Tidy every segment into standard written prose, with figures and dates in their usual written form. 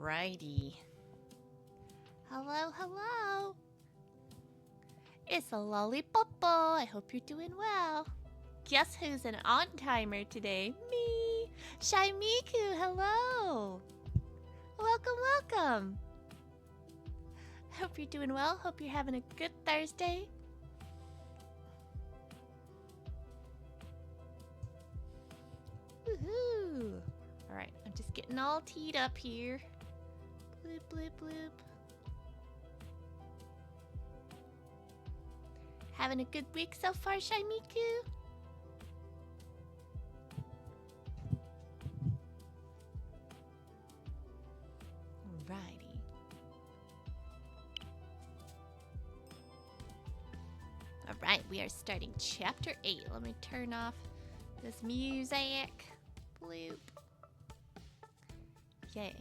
Alrighty. Hello, hello. It's a Lolli Ppoppo. I hope you're doing well. Guess who's an on-timer today? Me. Ch8, hello. Welcome, welcome. Hope you're doing well. Hope you're having a good Thursday. Woohoo. Alright, I'm just getting all teed up here. Bloop, bloop, bloop. Having a good week so far, Ch8? Alrighty. Alright, we are starting chapter 8. Let me turn off this music. Bloop. Yay.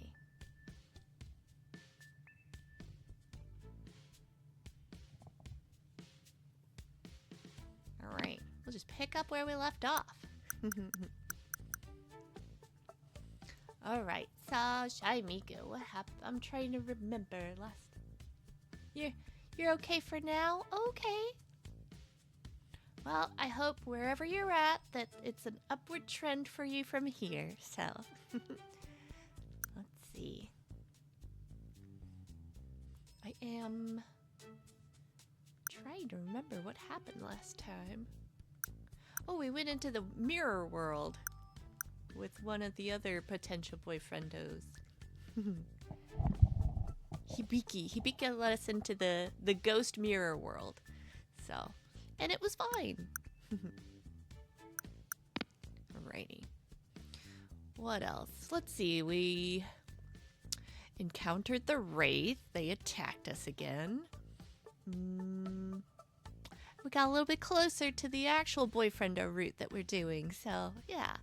Alright, we'll just pick up where we left off. Alright, so Ch8, what happened? I'm trying to remember last. You're okay for now? Okay. Well, I hope wherever you're at that it's an upward trend for you from here. So let's see. I am trying to remember what happened last time. Oh, we went into the mirror world with one of the other potential boyfriendos. Hibiki let us into the ghost mirror world. So, and it was fine. Alrighty. What else? Let's see. We encountered the Wraith. They attacked us again. We got a little bit closer to the actual boyfriendo route that we're doing. So, yeah.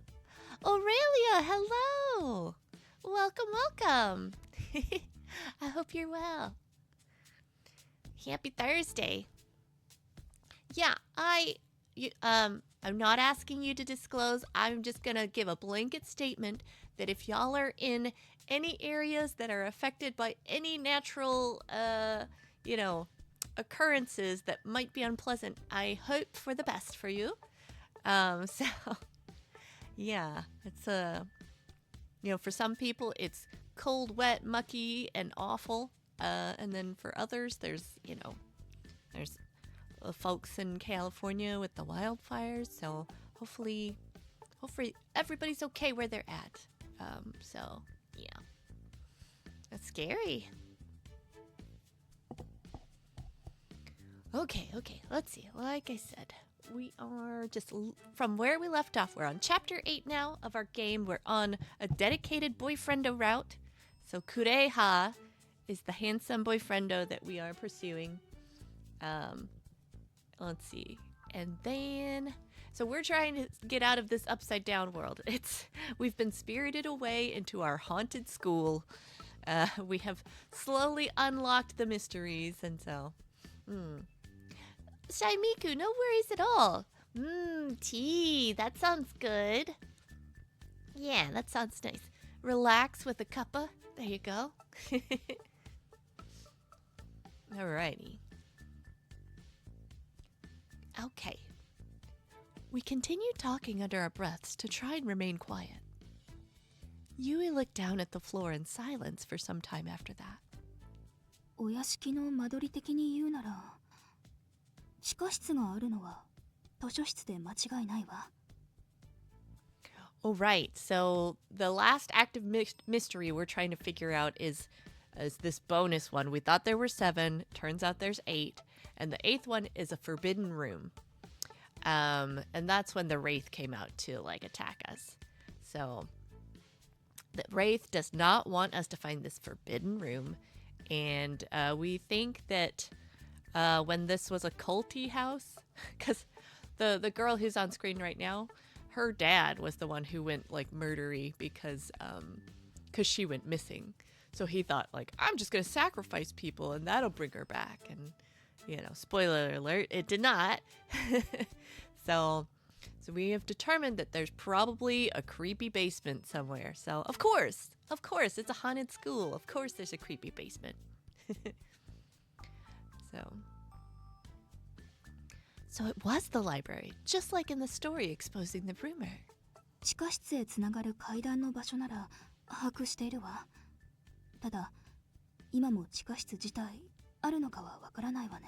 Aurelia, hello. Welcome, welcome. I hope you're well. Happy Thursday. Yeah, I'm not asking you to disclose. I'm just gonna give a blanket statement that if y'all are in any areas that are affected by any natural, occurrences that might be unpleasant, I hope for the best for you. So, yeah, it's for some people it's cold, wet, mucky, and awful. And then for others, there's folks in California with the wildfires. So hopefully everybody's okay where they're at. So yeah, that's scary. Okay, let's see. Like I said, we are just from where we left off. We're on chapter 8 now of our game. We're on a dedicated boyfriendo route. So Kureha is the handsome boyfriendo that we are pursuing. Let's see. And then, so we're trying to get out of this upside down world. We've been spirited away into our haunted school. We have slowly unlocked the mysteries, and so, Ch8, no worries at all. Tea, that sounds good. Yeah, that sounds nice. Relax with a cuppa. There you go. Alrighty. Okay. We continued talking under our breaths to try and remain quiet. Yui looked down at the floor in silence for some time after that. お屋敷の間取り的に言うなら、地下室があるのは図書室で間違いないわ。Oh, right. So the last active mystery we're trying to figure out is this bonus one. We thought there were 7. Turns out there's 8. And the 8th one is a forbidden room. And that's when the Wraith came out to, attack us. So the Wraith does not want us to find this forbidden room. And we think that when this was a culty house, because the girl who's on screen right now, her dad was the one who went murdery because she went missing. So he thought I'm just gonna sacrifice people and that'll bring her back. And spoiler alert, it did not. So So we have determined that there's probably a creepy basement somewhere. So, of course, it's a haunted school. Of course there's a creepy basement. So it was the library, just like in the story exposing the rumor. 地下室へつながる階段の場所なら把握しているわ。ただ、今も地下室自体あるのかはわからないわね。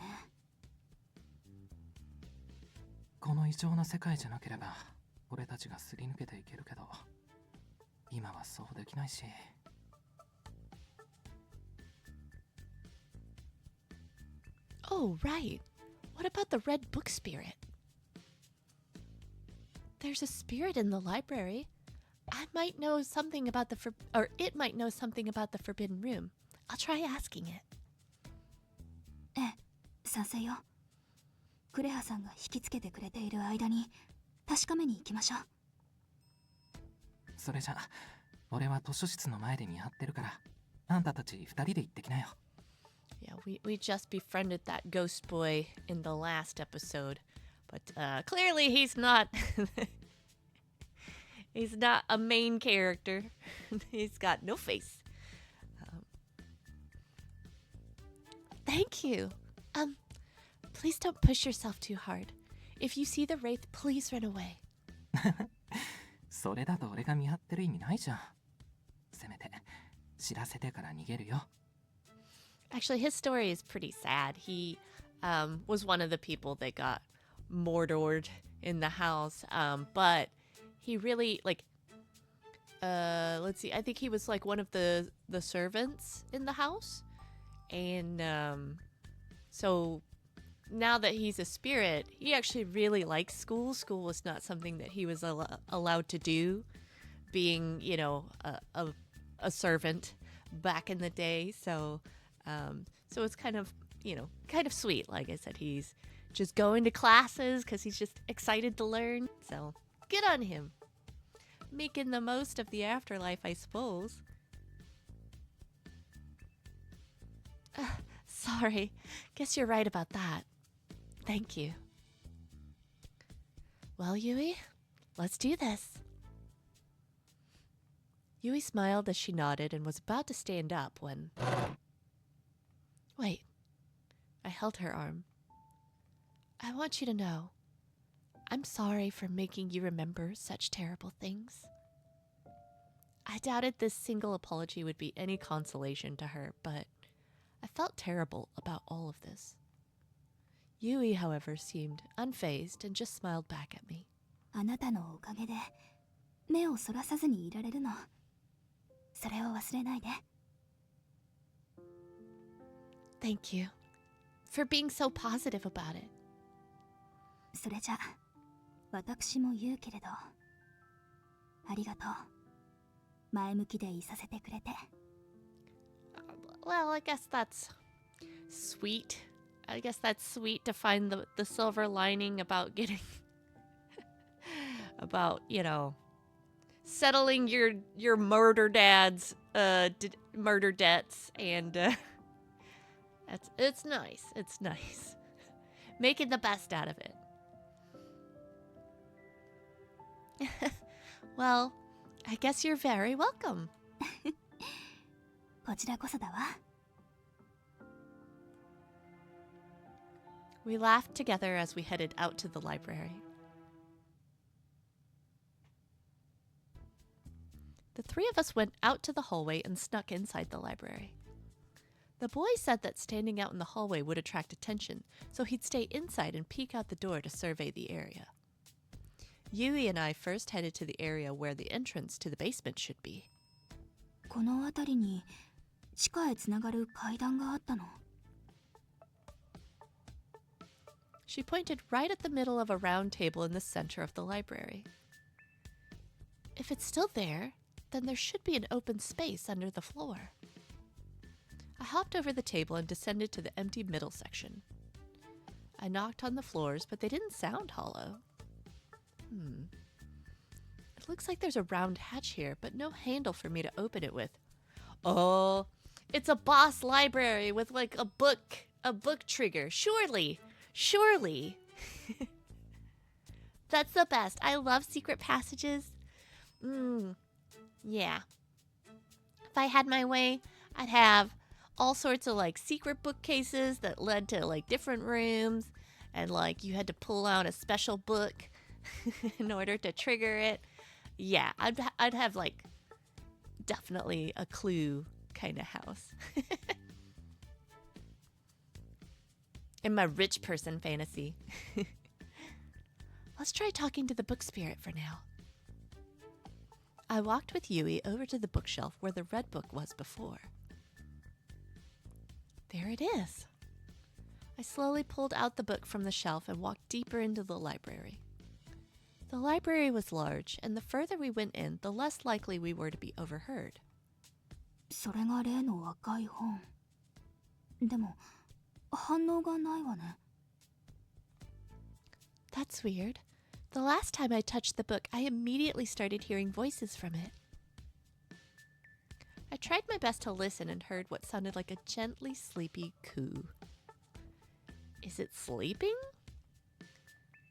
この異常な世界じゃなければ、俺たちがすり抜けていけるけど、今はそうできないし。Oh, right. What about the red book spirit? There's a spirit in the library. I might know something about it might know something about the forbidden room. I'll try asking it. ええ、賛成よ。クレハさんが引きつけてくれている間に確かめに行きましょう。それじゃ、俺は図書室の前で見張ってるから、あんたたち二人で行ってきなよ。Yeah, we just befriended that ghost boy in the last episode, but clearly he's not he's not a main character. He's got no face. Thank you. Please don't push yourself too hard. If you see the wraith, please run away. それだと俺が見張ってる意味ないじゃん。せめて知らせてから逃げるよ。Actually, his story is pretty sad. He was one of the people that got mortared in the house, but he really, like, let's see, I think he was like one of the servants in the house. And so now that he's a spirit, he actually really likes school. School was not something that he was allowed to do, being, you know, a servant back in the day. So it's kind of, you know, kind of sweet. Like I said, he's just going to classes because he's just excited to learn. So good on him. Making the most of the afterlife, I suppose. Sorry. Guess you're right about that. Thank you. Well, Yui, let's do this. Yui smiled as she nodded and was about to stand up when... Wait. I held her arm. I want you to know, I'm sorry for making you remember such terrible things. I doubted this single apology would be any consolation to her, but I felt terrible about all of this. Yui, however, seemed unfazed and just smiled back at me. あなたのおかげで目をそらさずにいられるの。それを忘れないで。Thank you for being so positive about it. それじゃ、私も言うけれど、ありがとう。前向きでいさせてくれて。Well, I guess that's sweet. I guess that's sweet to find the silver lining about getting... about, you know, settling your murder dad's murder debts, and it's nice. It's nice. Making the best out of it. Well, I guess you're very welcome. こちらこそだわ。We laughed together as we headed out to the library. The three of us went out to the hallway and snuck inside the library. The boy said that standing out in the hallway would attract attention, so he'd stay inside and peek out the door to survey the area. Yui and I first headed to the area where the entrance to the basement should be. この辺りに地下へつながる階段があったの。She pointed right at the middle of a round table in the center of the library. If it's still there, then there should be an open space under the floor. I hopped over the table and descended to the empty middle section. I knocked on the floors, but they didn't sound hollow. It looks like there's a round hatch here, but no handle for me to open it with. Oh, it's a boss library with like a book trigger. Surely. That's the best. I love secret passages. Yeah. If I had my way, I'd have all sorts of like secret bookcases that led to like different rooms, and like you had to pull out a special book in order to trigger it. Yeah, I'd have like definitely a Clue kind of house. In my rich person fantasy. Let's try talking to the book spirit for now. I walked with Yui over to the bookshelf where the red book was before. There it is. I slowly pulled out the book from the shelf and walked deeper into the library. The library was large, and the further we went in, the less likely we were to be overheard. それが例の赤い本。でも反応がないわね。That's weird. The last time I touched the book, I immediately started hearing voices from it. I tried my best to listen and heard what sounded like a gently sleepy coo. Is it sleeping?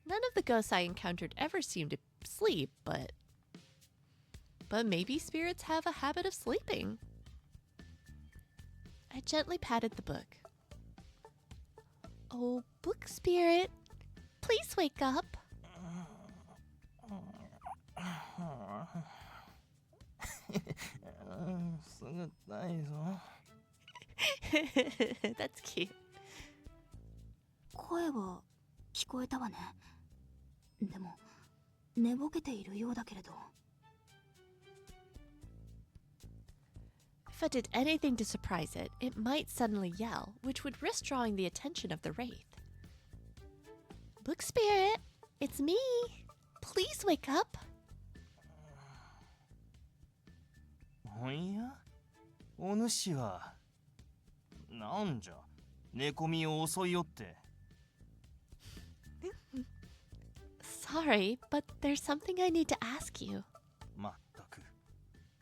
None of the ghosts I encountered ever seemed to sleep, but maybe spirits have a habit of sleeping. I gently patted the book. Oh, book spirit, please wake up. That's cute. 声は聞こえたわね。でも寝ぼけているようだけれど。If I did anything to surprise it, it might suddenly yell, which would risk drawing the attention of the wraith. Book spirit, it's me. Please wake up. おやお主はなんじゃ寝込みを遅いよって。Sorry, but there's something I need to ask you. まったく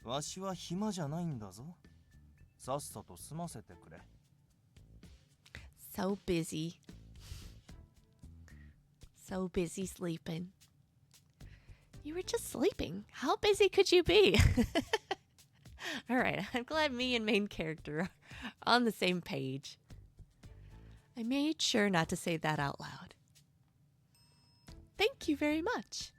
わしは暇じゃないんだぞ。さっさと済ませてくれ。So busy. So busy sleeping. You were just sleeping. How busy could you be? All right, I'm glad me and main character are on the same page. I made sure not to say that out loud. Thank you very much.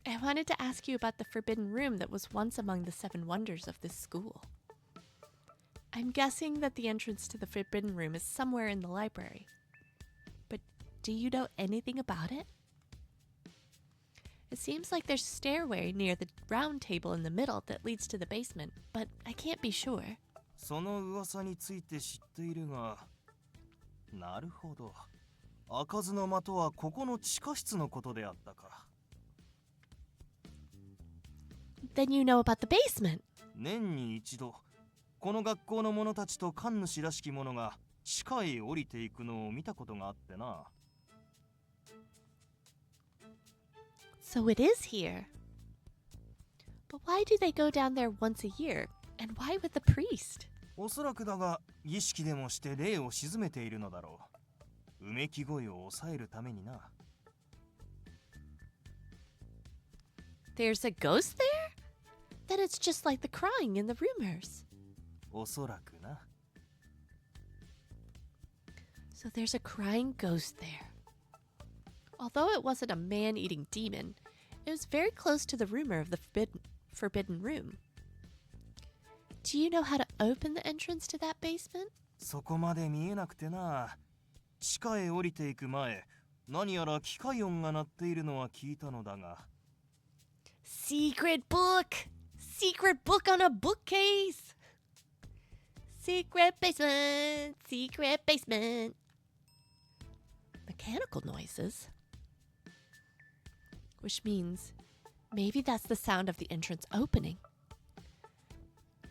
I wanted to ask you about the forbidden room that was once among the 7 wonders of this school. I'm guessing that the entrance to the forbidden room is somewhere in the library. But do you know anything about it? It seems like there's a stairway near the round table in the middle that leads to the basement, but I can't be sure. その噂について知っているが、なるほど。開かずの間とはここの地下室のことであったか。Then you know about the basement. 年に一度、この学校の者たちと神主らしき者が地下へ降りていくのを見たことがあってな。So it is here. But why do they go down there once a year? And why with the priest? おそらくだが、儀式でもして霊を鎮めているのだろう。うめき声を抑えるためにな。There's a ghost there? Then it's just like the crying in the rumors. おそらくな。So there's a crying ghost there. Although it wasn't a man-eating demon, it was very close to the rumor of the forbidden room. Do you know how to open the entrance to that basement? そこまで見えなくてな。地下へ降りていく前、何やら機械音が鳴っているのは聞いたのだが。Secret book! Secret book on a bookcase! Secret basement! Secret basement! Mechanical noises? Which means maybe that's the sound of the entrance opening.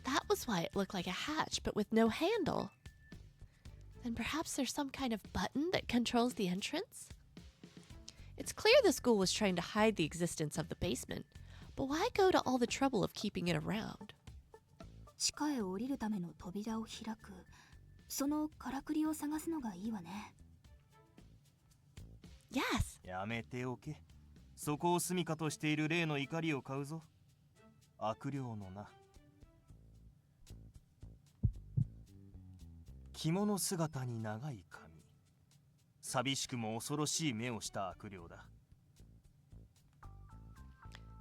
That was why it looked like a hatch, but with no handle. Then perhaps there's some kind of button that controls the entrance? It's clear the school was trying to hide the existence of the basement, but why go to all the trouble of keeping it around? 地下へ降りるための扉を開く。そのからくりを探すのがいいわね。Yes. やめておけ。そこを住処としている霊の怒りを買うぞ。悪霊のな。着物姿に長い髪。寂しくも恐ろしい目をした悪霊だ。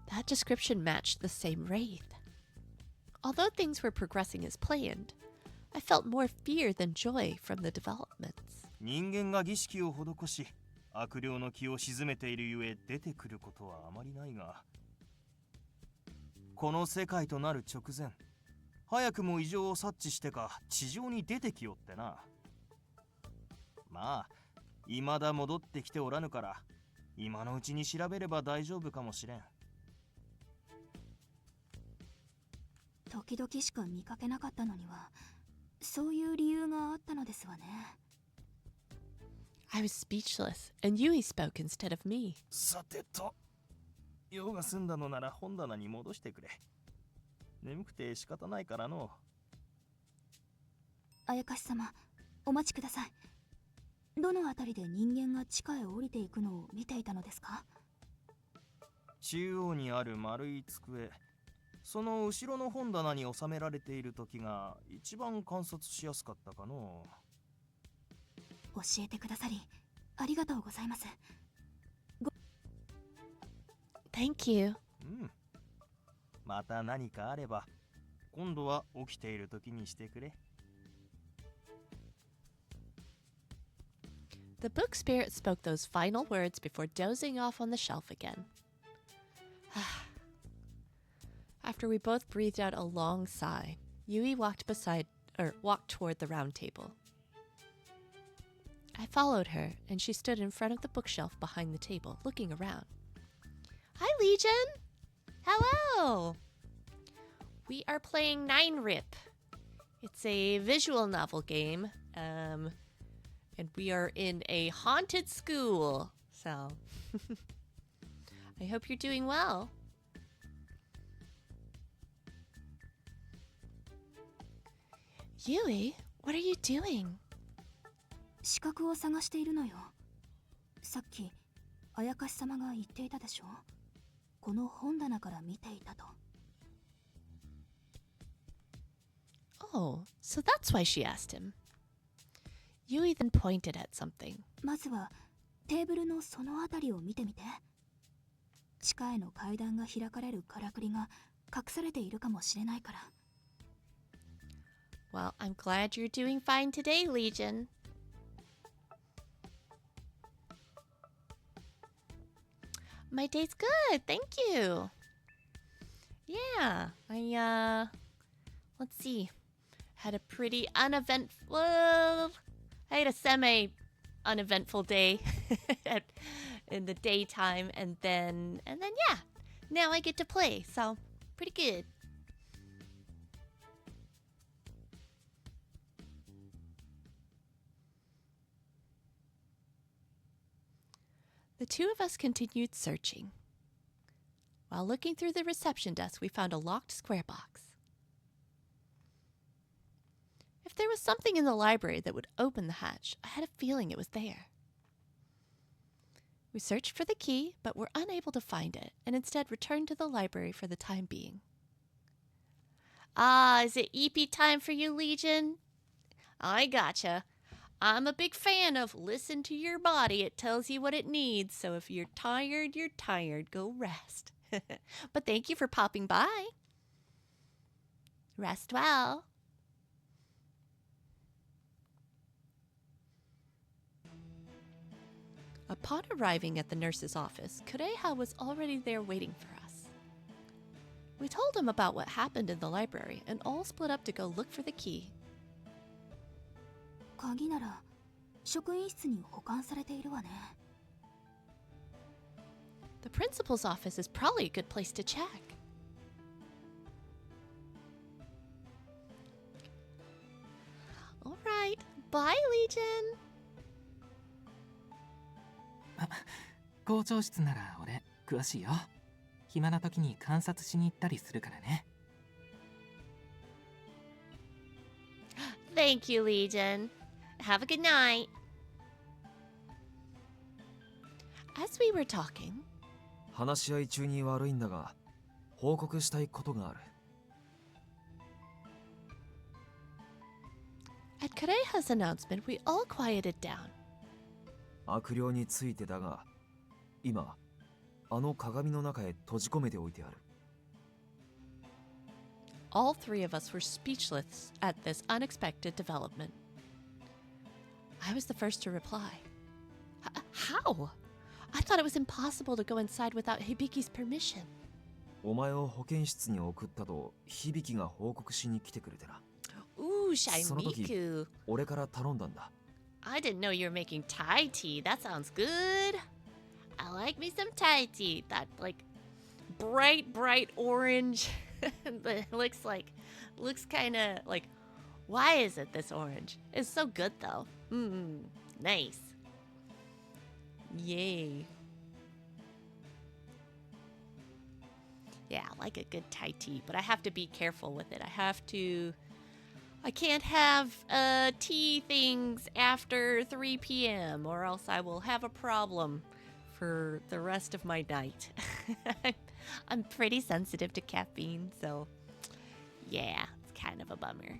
That description matched the same wraith. Although things were progressing as planned, I felt more fear than joy from the developments. 人間が儀式を施し、悪霊の気を鎮めているゆえ出てくることはあまりないが、この世界となる直前、早くも異常を察知してか地上に出てきよってな。まあ、未だ戻ってきておらぬから、今のうちに調べれば大丈夫かもしれん。時々しか見かけなかったのには、そういう理由があったのですわね。I was speechless, and Yui spoke instead of me. さてと、用が済んだのなら本棚に戻してくれ。眠くて仕方ないからの。あやかし様、お待ちください。どのあたりで人間が地下へ降りていくのを見ていたのですか？中央にある丸い机、その後ろの本棚に収められている時が一番観察しやすかったかの。教えてくださりありがとうございます。Thank you. うん。また何かあれば、今度は起きている時にしてくれ。The book spirit spoke those final words before dozing off on the shelf again. After we both breathed out a long sigh, Yui walked toward the round table. I followed her, and she stood in front of the bookshelf behind the table, looking around. Hi, Legion! Hello! We are playing R.I.P. It's a visual novel game, and we are in a haunted school, so I hope you're doing well. Yui, what are you doing? 資格を探しているのよ。さっきあやかし様が言っていたでしょ。この本棚から見ていたと。Oh, so that's why she asked him. Yui then pointed at something. まずはテーブルのそのあたりを見てみて。地下への階段が開かれるからくりが隠されているかもしれないから。Well, I'm glad you're doing fine today, Legion. My day's good, thank you. Yeah, let's see. Had a pretty I had a semi-uneventful day in the daytime, and then yeah, now I get to play, so pretty good. The two of us continued searching. While looking through the reception desk, we found a locked square box. If there was something in the library that would open the hatch, I had a feeling it was there. We searched for the key, but were unable to find it, and instead returned to the library for the time being. Ah, is it EP time for you, Legion? I gotcha. I'm a big fan of listen to your body. It tells you what it needs. So if you're tired, you're tired. Go rest. But thank you for popping by. Rest well. Upon arriving at the nurse's office, Kureha was already there waiting for us. We told him about what happened in the library and all split up to go look for the key. 鍵なら職員室に保管されているわね。The principal's office is probably a good place to check. All right, bye, Legion. 校長室なら俺詳しいよ。暇な時に観察しに行ったりするからね。Thank you, Legion. Have a good night. As we were talking, 話し合い中に悪いんだが、報告したいことがある。At Kureha's announcement, we all quieted down. 悪霊についてだが、今、あの鏡の中へ閉じ込めておいてある。All three of us were speechless at this unexpected development. I was the first to reply. How? I thought it was impossible to go inside without Hibiki's permission. お前を保健室に送ったと響が報告しに来てくれてな。Ooh, その時、 Shaimiku. 俺から頼んだんだ。I didn't know you were making Thai tea. That sounds good. I like me some Thai tea. That like bright orange. It looks kind of like, why is it this orange? It's so good though. Nice. Yay. Yeah, I like a good Thai tea, but I have to be careful with it. I can't have tea things after 3 p.m. or else I will have a problem for the rest of my night. I'm pretty sensitive to caffeine, so yeah, it's kind of a bummer.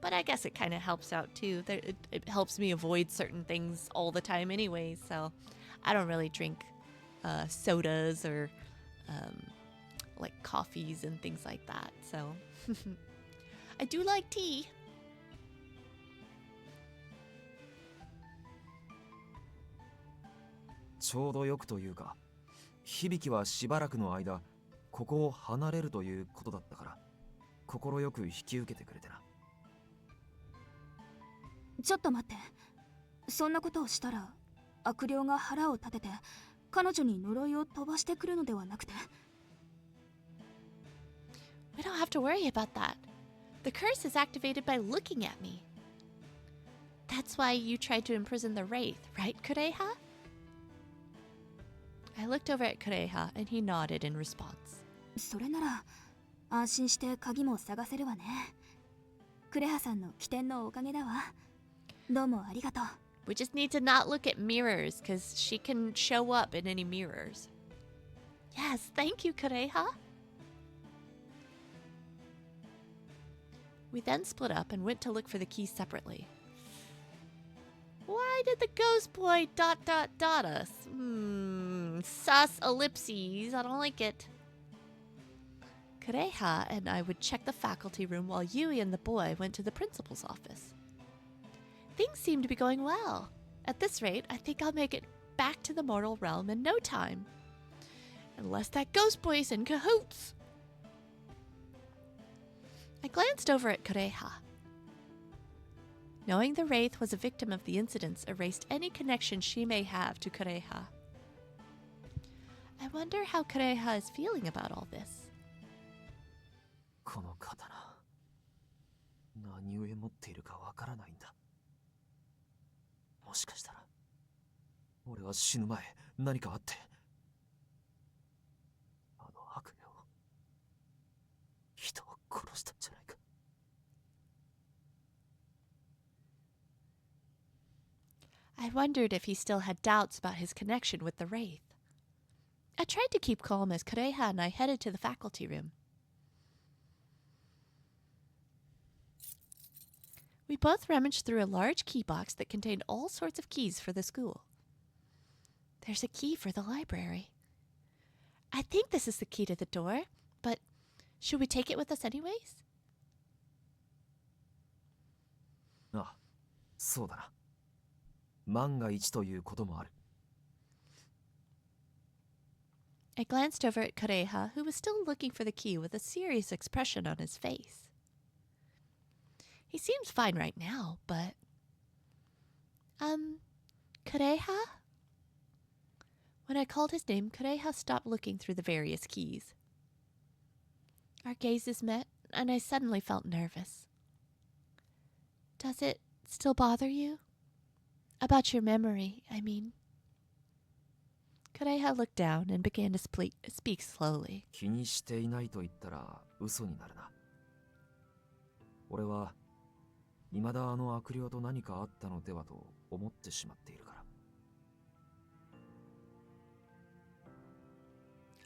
But I guess it kind of helps out too. It helps me avoid certain things all the time anyway, so I don't really drink sodas or like coffees and things like that, so I do like tea. ちょうどよくというか、響はしばらくの間、ここを離れるということだったから、心よく引き受けてくれてな。ちょっと待って。そんなことをしたら悪霊が腹を立てて彼女に呪いを飛ばしてくるのではなくて。 We don't have to worry about that. The curse is activated by looking at me. That's why you tried to imprison the wraith, right, Kureha? I looked over at Kureha and he nodded in response. それなら安心して鍵も探せるわね。クレハさんの起点のおかげだわ。どうもありがとう。 We just need to not look at mirrors, because she can show up in any mirrors. Yes, thank you, Kureha. We then split up and went to look for the keys separately. Why did the ghost boy ... us? Sus ellipses. I don't like it. Kureha and I would check the faculty room while Yui and the boy went to the principal's office. Things seem to be going well. At this rate, I think I'll make it back to the mortal realm in no time. Unless that ghost boy is in cahoots. I glanced over at Kureha. Knowing the wraith was a victim of the incidents erased any connection she may have to Kureha. I wonder how Kureha is feeling about all this. この刀、何故持っているかわからないんだ。もしかしたら、俺は死ぬ前何かあって、あの悪霊を、人を殺したんじゃないか。I wondered if he still had doubts about his connection with the wraith. I tried to keep calm as Kureha and I headed to the faculty room. We both rummaged through a large key box that contained all sorts of keys for the school. There's a key for the library. I think this is the key to the door, but should we take it with us anyways? ああ、そうだな。万が一ということもある。I glanced over at Kureha, who was still looking for the key with a serious expression on his face. He seems fine right now, but... Kureha? When I called his name, Kureha stopped looking through the various keys. Our gazes met, and I suddenly felt nervous. Does it still bother you? About your memory, I mean. Kureha looked down and began to speak slowly. 気にしていないと言ったら嘘になるな。俺は未だあの悪霊と何かあったのではと思ってしまっているから。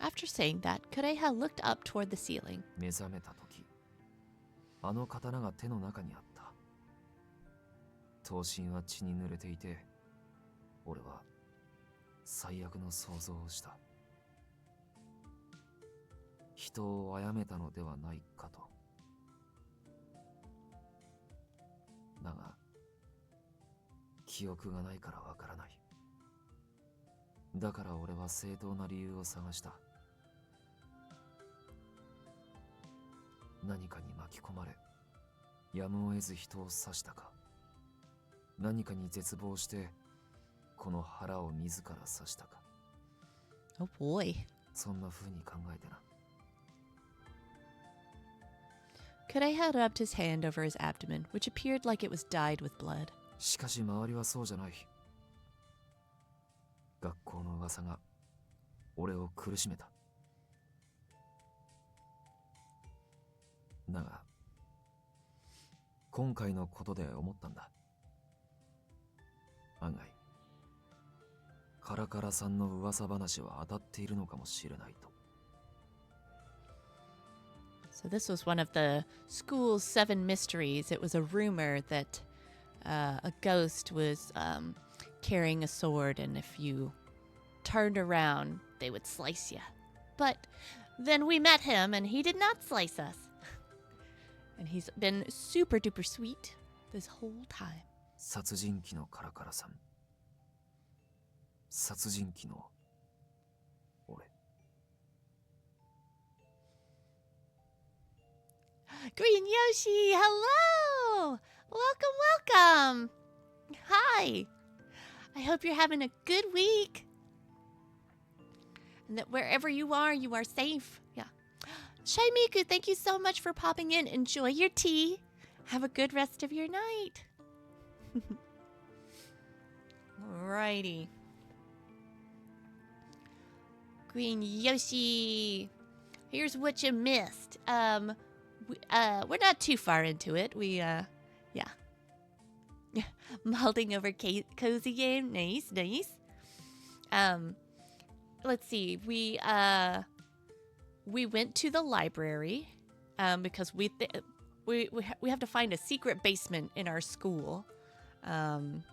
After saying that, Kureha looked up toward the ceiling. 目覚めた時、あの刀が手の中にあった。刀身は血に濡れていて、俺は最悪の想像をした。人を殺めたのではないかと。だが、記憶がないからわからない。だから俺は正当な理由を探した。何かに巻き込まれ、やむを得ず人を刺したか、何かに絶望してこの腹を自ら刺したか。 Oh boy. そんな風に考えてな。Kureha rubbed his hand over his abdomen, which appeared like it was dyed with blood. しかし周りはそうじゃない。学校の噂が俺を苦しめた。だが今回のことで思ったんだ。案外カラカラさんの噂話は当たっているのかもしれないと。 So this was one of the school's 7 mysteries. It was a rumor that a ghost was carrying a sword, and if you turned around, they would slice you. But then we met him, and he did not slice us. And he's been super duper sweet this whole time. 殺人鬼のカラカラさん。殺人鬼の俺。 Green Yoshi, hello! Welcome, welcome! Hi! I hope you're having a good week. And that wherever you are safe. Yeah. Shaimiku, thank you so much for popping in. Enjoy your tea. Have a good rest of your night. Alrighty. Green Yoshi. Here's what you missed. We're not too far into it. Yeah. Malding over cozy game. Nice. Let's see. We went to the library because we have to find a secret basement in our school. And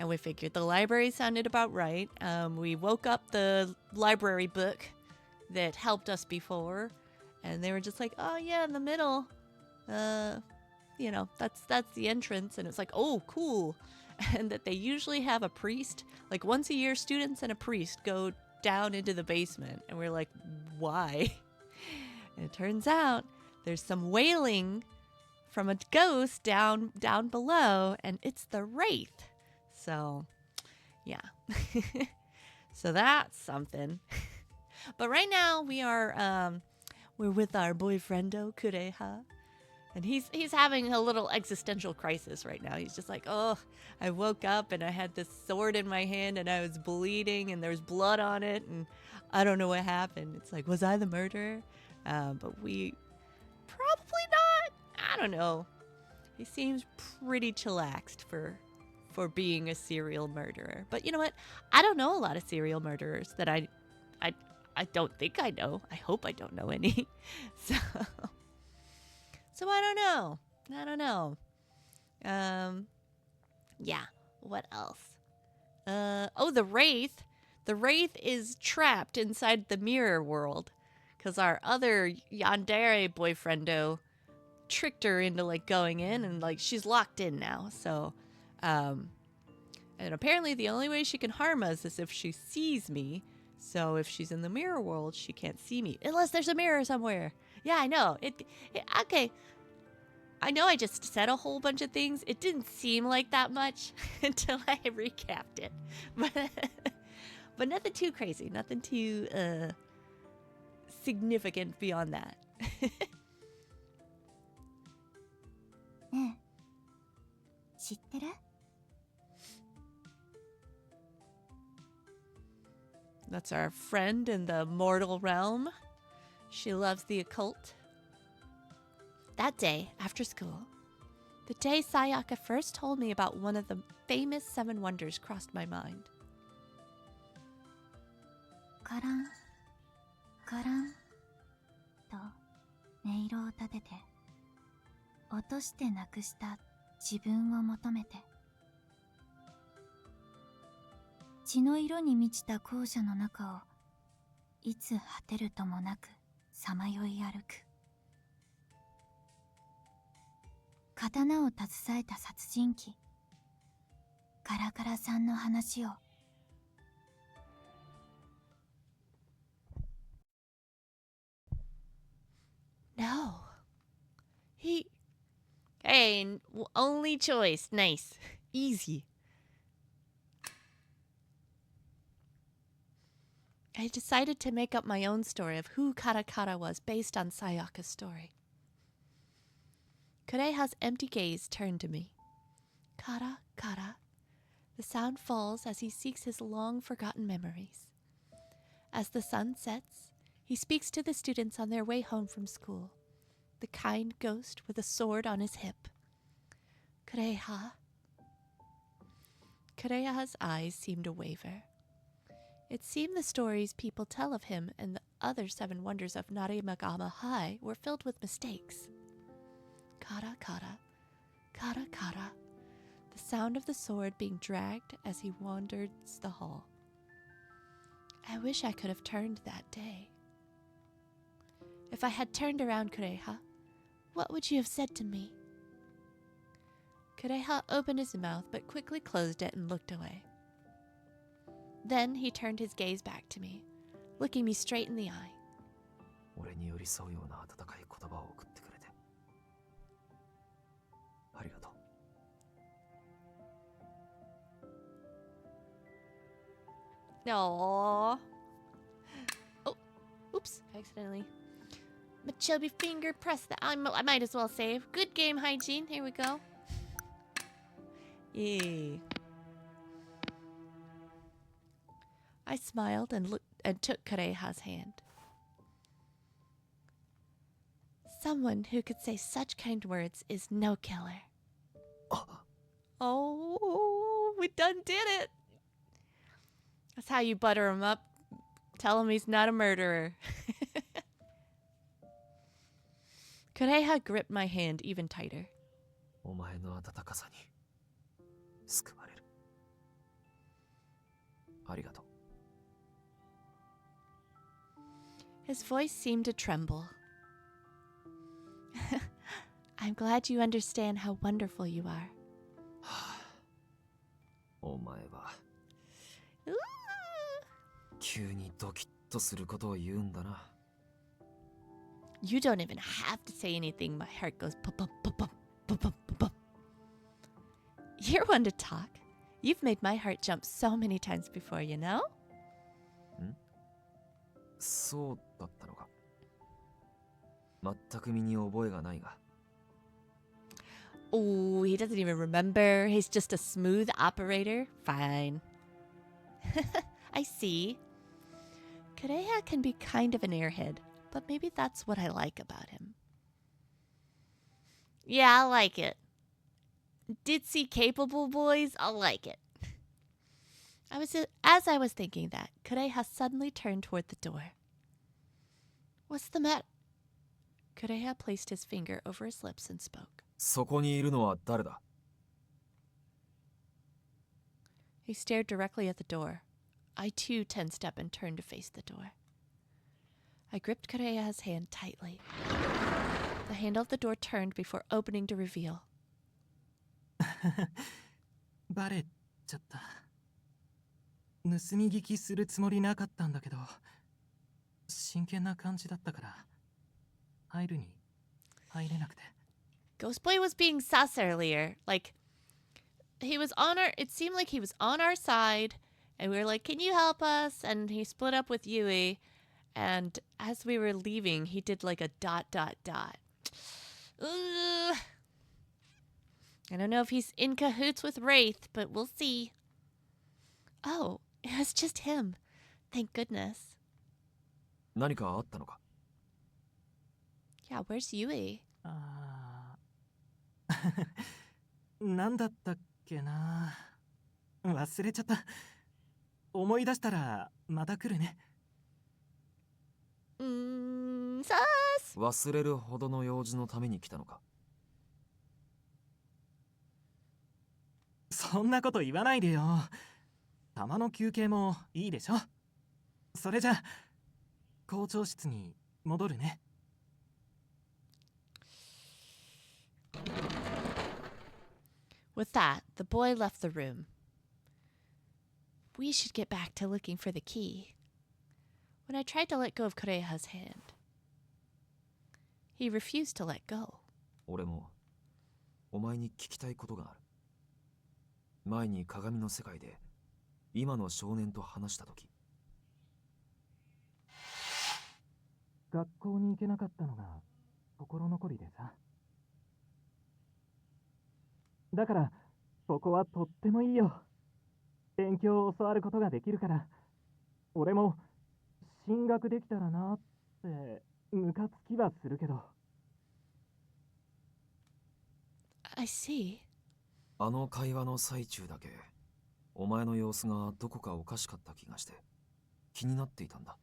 we figured the library sounded about right. We woke up the library book that helped us before, and they were just like, oh yeah, in the middle. That's the entrance. And it's like, oh, cool. And that they usually have a priest. Like once a year, students and a priest go down into the basement. And we're like, why? And it turns out there's some wailing from a ghost down below, and it's the Wraith. So, yeah. So that's something. But right now we're with our boyfriendo Kureha. And he's having a little existential crisis right now. He's just like, oh, I woke up and I had this sword in my hand and I was bleeding and there's blood on it and I don't know what happened. It's like, was I the murderer? But we probably not. I don't know. He seems pretty chillaxed for being a serial murderer. But you know what? I don't know a lot of serial murderers that I don't think I know. I hope I don't know any. So I don't know. Yeah. What else? The Wraith. The Wraith is trapped inside the mirror world because our other yandere boyfriendo tricked her into like going in, and like she's locked in now. So, and apparently the only way she can harm us is if she sees me. So if she's in the mirror world, she can't see me unless there's a mirror somewhere. Yeah, I know. Okay. I know I just said a whole bunch of things. It didn't seem like that much until I recapped it. But nothing too crazy. Nothing too significant beyond that. ねえ、知ってる？ That's our friend in the mortal realm. She loves the occult. That day, after school, the day Sayaka first told me about one of the famous 7 wonders crossed my mind. カラ色を立てて、落としてなくした自分を求めて、血の色に満ちた校舎の中をいつ果てるともなくさまよい歩く。刀を携えた殺人鬼カラカラさんの話を。No. Hey, only choice. Nice. Easy. I decided to make up my own story of who Karakara was based on Sayaka's story. Kureha's empty gaze turned to me. Kara, Kara. The sound falls as he seeks his long-forgotten memories. As the sun sets, he speaks to the students on their way home from school. The kind ghost with a sword on his hip. Kureha. Kureha's eyes seemed to waver. It seemed the stories people tell of him and the other 7 wonders of Narimagama High were filled with mistakes. Kara, Kara. Kara, Kara. The sound of the sword being dragged as he wandered the hall. I wish I could have turned that day. If I had turned around, Kureha, what would you have said to me? Kureha opened his mouth but quickly closed it and looked away. Then he turned his gaze back to me, looking me straight in the eye. 俺に寄り添うような温かい言葉を送ってくれてありがとう。Aww. Oh, oops, accidentally. My chubby finger pressed the. I might as well save. Good game hygiene. Here we go. Yay. I smiled and took Kureha's hand. Someone who could say such kind words is no killer. Oh, we done did it. That's how you butter him up. Tell him he's not a murderer. Kureha gripped my hand even tighter. お前の温かさに救われる。ありがとう。His voice seemed to tremble. I'm glad you understand how wonderful you are. お前は Ooh. 急にドキッとすることを言うんだな。You don't even have to say anything. My heart goes pop, pop, pop, pop, pop, pop, pop, pop. You're one to talk. You've made my heart jump so many times before, you know? そうだったのか。全く身に覚えがないが。Oh, he doesn't even remember. He's just a smooth operator. Fine. I see. Kureha can be kind of an airhead, but maybe that's what I like about him. Yeah, I like it. Ditzy capable boys, I like it. As I was thinking that, Kureha suddenly turned toward the door. What's the matter? Kureha placed his finger over his lips and spoke. そこにいるのは誰だ? He stared directly at the door. I too tensed up and turned to face the door. I gripped Kureha's hand tightly. The handle of the door turned before opening to reveal. バレちゃった。盗み聞きするつもりなかったんだけど、真剣な感じだったから入るに入れなくて。Ghost Boy was being sus earlier. Like, it seemed like he was on our side, and we were like, can you help us? And he split up with Yui, and as we were leaving, he did like a ... Ugh. I don't know if he's in cahoots with Wraith, but we'll see. Oh, it was just him. Thank goodness. 何かあったのか? Yeah, where's Yui? なんだったっけな。忘れちゃった。思い出したらまた来るね。Sus! 忘れるほどの用事のために来たのか？そんなこと言わないでよ。たまの休憩もいいでしょ。それじゃ校長室に戻るね。With that, the boy left the room. We should get back to looking for the key. When I tried to let go of Kureha's hand, he refused to let go. 俺もお前に聞きたいことがある。前に鏡の世界で今の少年と話したとき、学校に行けなかったのが心残りでさ。だからここはとってもいいよ。勉強を教わることができるから、俺も進学できたらなってムカつきはするけど。I see. あの会話の最中だけお前の様子がどこかおかしかった気がして気になっていたんだ。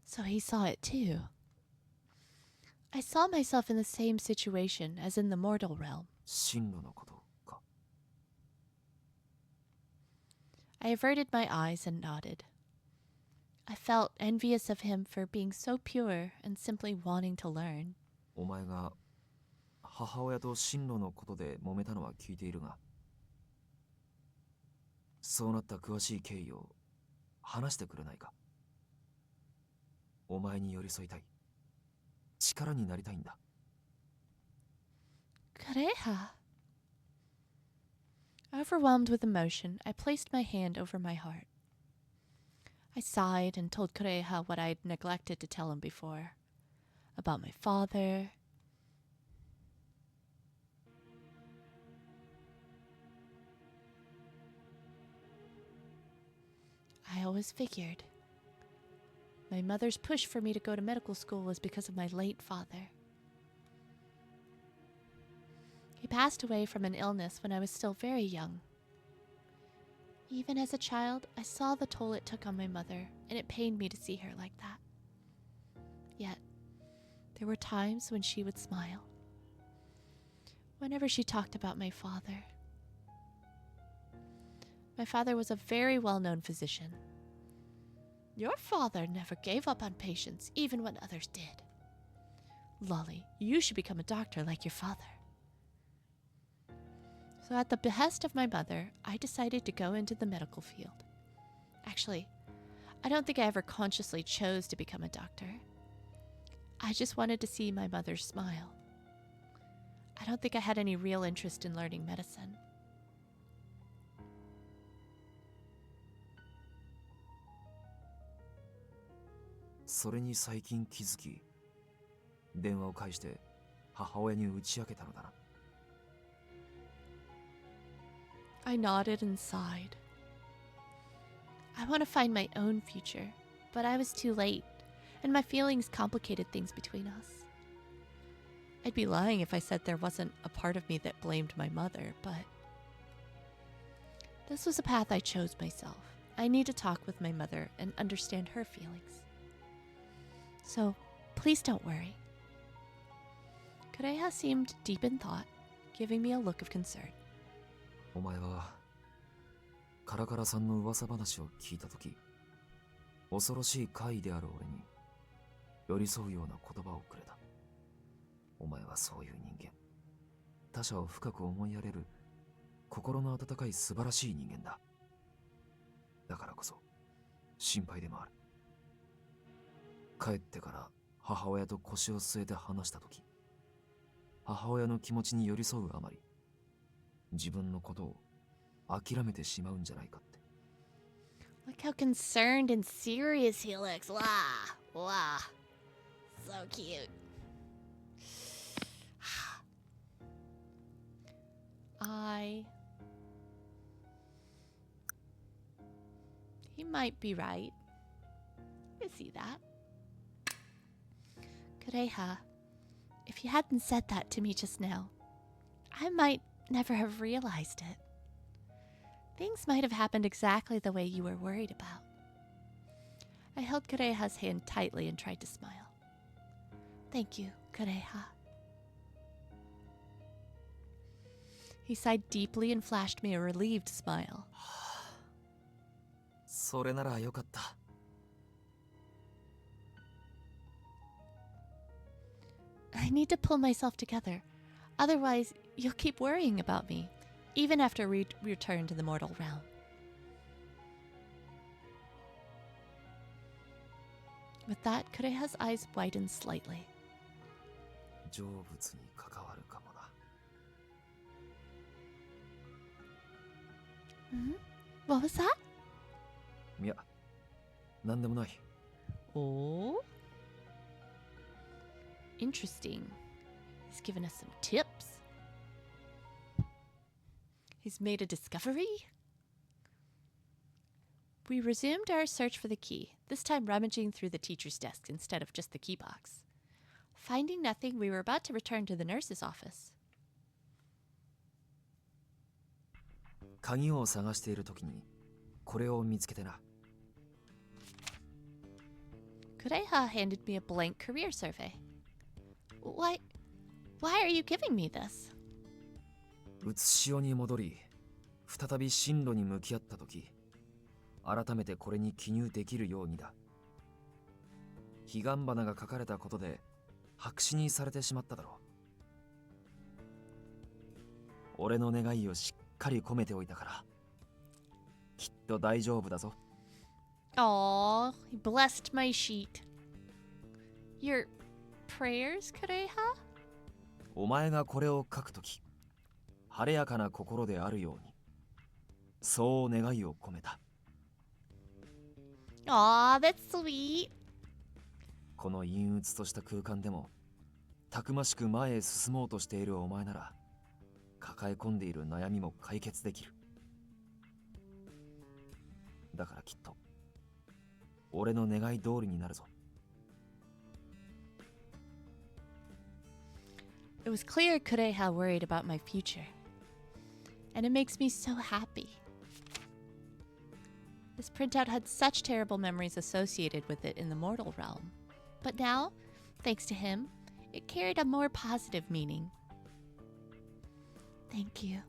So he saw it too. I saw myself in the same situation as in the mortal realm. 進路のことか。I averted my eyes and nodded. I felt envious of him for being so pure and simply wanting to learn. お前が母親と進路のことで揉めたのは聞いているが、そうなった詳しい経緯を話してくれないか？お前に寄り添いたい。力になりたいんだ。Kureha. Overwhelmed with emotion, I placed my hand over my heart. I sighed and told Kureha what I had neglected to tell him before. About my father. I always figured my mother's push for me to go to medical school was because of my late father. He passed away from an illness when I was still very young. Even as a child, I saw the toll it took on my mother, and it pained me to see her like that. Yet, there were times when she would smile. Whenever she talked about my father. My father was a very well-known physician. Your father never gave up on patients, even when others did. Lolli, you should become a doctor like your father. So at the behest of my mother, I decided to go into the medical field. Actually, I don't think I ever consciously chose to become a doctor. I just wanted to see my mother smile. I don't think I had any real interest in learning medicine. それに最近気づき、電話を介して母親に打ち明けたのだな。I nodded and sighed. I want to find my own future, but I was too late, and my feelings complicated things between us. I'd be lying if I said there wasn't a part of me that blamed my mother, but this was a path I chose myself. I need to talk with my mother and understand her feelings. So, please don't worry. Kureha seemed deep in thought, giving me a look of concern. お前はカラカラさんの噂話を聞いたとき、恐ろしい怪異である俺に寄り添うような言葉をくれた。お前はそういう人間。他者を深く思いやれる心の温かい素晴らしい人間だ。だからこそ心配でもある。帰ってから母親と腰を据えて話したとき、母親の気持ちに寄り添うあまり、自分のことを諦めてしまうんじゃないかって。Look how concerned and serious he looks. Wow. Wow. So cute. He might be right. I see that. Kureha, if you hadn't said that to me just now, I might never have realized it. Things might have happened exactly the way you were worried about. I held Kureha's hand tightly and tried to smile. Thank you, Kureha. He sighed deeply and flashed me a relieved smile. それならよかった。I need to pull myself together. Otherwise, you'll keep worrying about me, even after we return to the mortal realm. With that, Kureha's eyes widened slightly. 成仏に関わるかもな。What was that? いや、なんでもない。Oh? Interesting. He's given us some tips. He's made a discovery? We resumed our search for the key, this time rummaging through the teacher's desk instead of just the key box. Finding nothing, we were about to return to the nurse's office. 鍵を探しているときにこれを見つけてな。Kureha handed me a blank career survey. Why are you giving me this? うつしおに戻り、再び進路に向き合ったとき、改めてこれに記入できるようにだ。彼岸花が書かれたことで白紙にされてしまっただろう。俺の願いをしっかり込めておいたから、きっと大丈夫だぞ。Aww, he blessed my sheet. Your prayers, Kureha? お前がこれを書くとき、晴れやかな心であるように、そう願いを込めた。Aw, that's sweet. この陰鬱とした空間でも、たくましく前へ進もうとしているお前なら、抱え込んでいる悩みも解決できる。だからきっと、俺の願い通りになるぞ。It was clear Kureha worried about my future. And it makes me so happy. This printout had such terrible memories associated with it in the mortal realm. But now, thanks to him, it carried a more positive meaning. Thank you.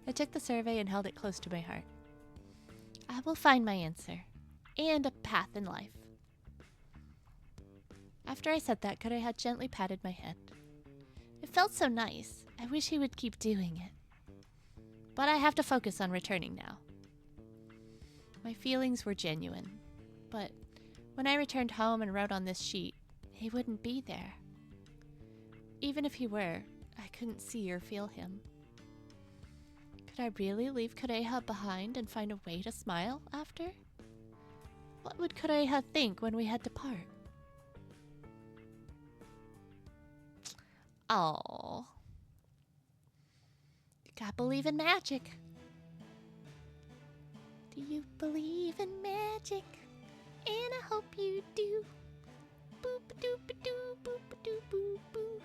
I took the survey and held it close to my heart. I will find my answer, and a path in life. After I said that, Kureha gently patted my head. It felt so nice. I wish he would keep doing it. But I have to focus on returning now. My feelings were genuine, but when I returned home and wrote on this sheet, he wouldn't be there. Even if he were, I couldn't see or feel him. Could I really leave Kureha behind and find a way to smile after? What would Kureha think when we had to part? Oh, you gotta believe in magic. Do you believe in magic? And I hope you do. Boop-a-doop-a-doo, boop-a-doo-boo-boo.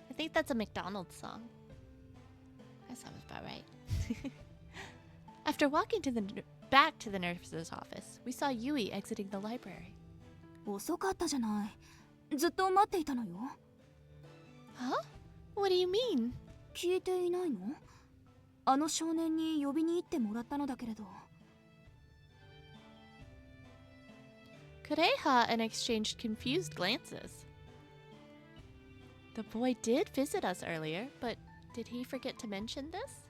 I think that's a McDonald's song. That sounds about right. After walking back to the nurse's office, we saw Yui exiting the library. 遅かったじゃない。ずっと待っていたのよ。Huh? What do you mean? 聞いていないの？あの少年に呼びに行ってもらったのだけれど。Kureha and exchanged confused glances. The boy did visit us earlier, but did he forget to mention this?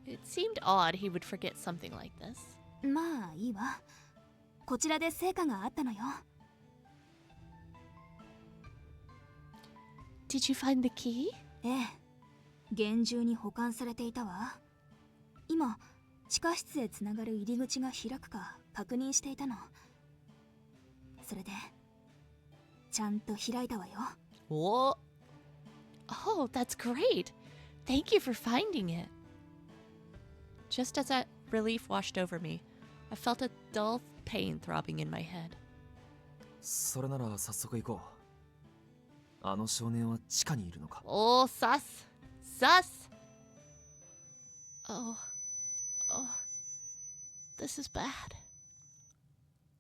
It seemed odd he would forget something like this. まあいいわ。こちらで成果があったのよ。Did you find the key? ええ。厳重に保管されていたわ。今、地下室へつながる入り口が開くか確認していたの。それで、ちゃんと開いたわよ。What? Oh, that's great. Thank you for finding it. Just as that relief washed over me, I felt a dull pain throbbing in my head. それなら早速行こう。あの少年は地下にいるのか。Oh, sus. Sus. Oh. The this is bad.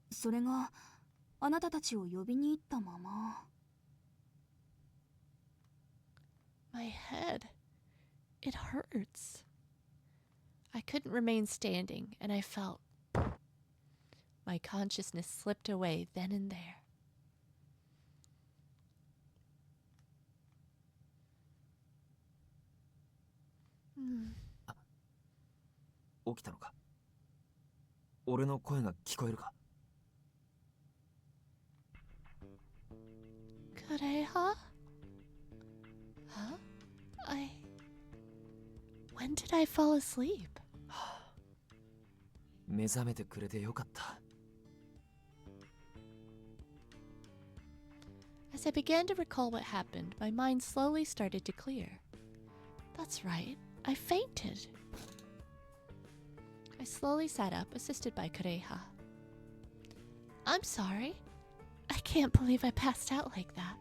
それがあなたたちを呼びに行ったまま。 My head. It hurts. I couldn't remain standing, and I felt my consciousness slipped away then and there. Hmm. 起きたのか？俺の声が聞こえるか？ Kureha? Huh? When did I fall asleep? 目覚めてくれてよかった。 As I began to recall what happened, my mind slowly started to clear. That's right, I fainted. I slowly sat up, assisted by Kureha. I'm sorry. I can't believe I passed out like that.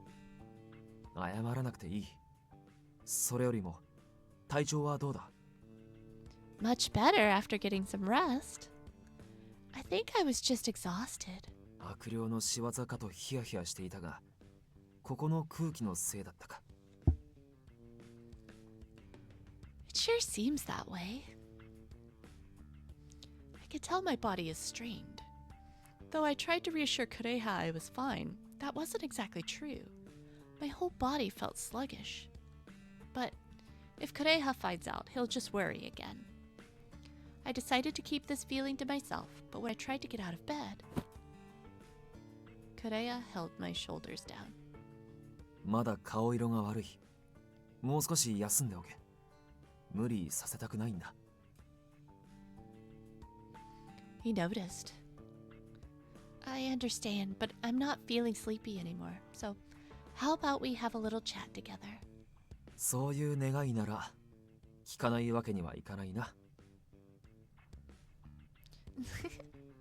謝らなくていい。それよりも、体調はどうだ？ Much better after getting some rest. I think I was just exhausted. 悪霊の仕業かとヒヤヒヤしていたが、ここの空気のせいだったか。 It sure seems that way. I could tell my body is strained. Though I tried to reassure Kureha I was fine, that wasn't exactly true. My whole body felt sluggish. But if Kureha finds out, he'll just worry again. I decided to keep this feeling to myself, but when I tried to get out of bed, Kureha held my shoulders down. まだ顔色が悪い。もう少し休んでおけ。無理させたくないんだ。 He noticed. I understand, but I'm not feeling sleepy anymore. So, how about we have a little chat together? そういう願いなら、聞かないわけにはいかないな。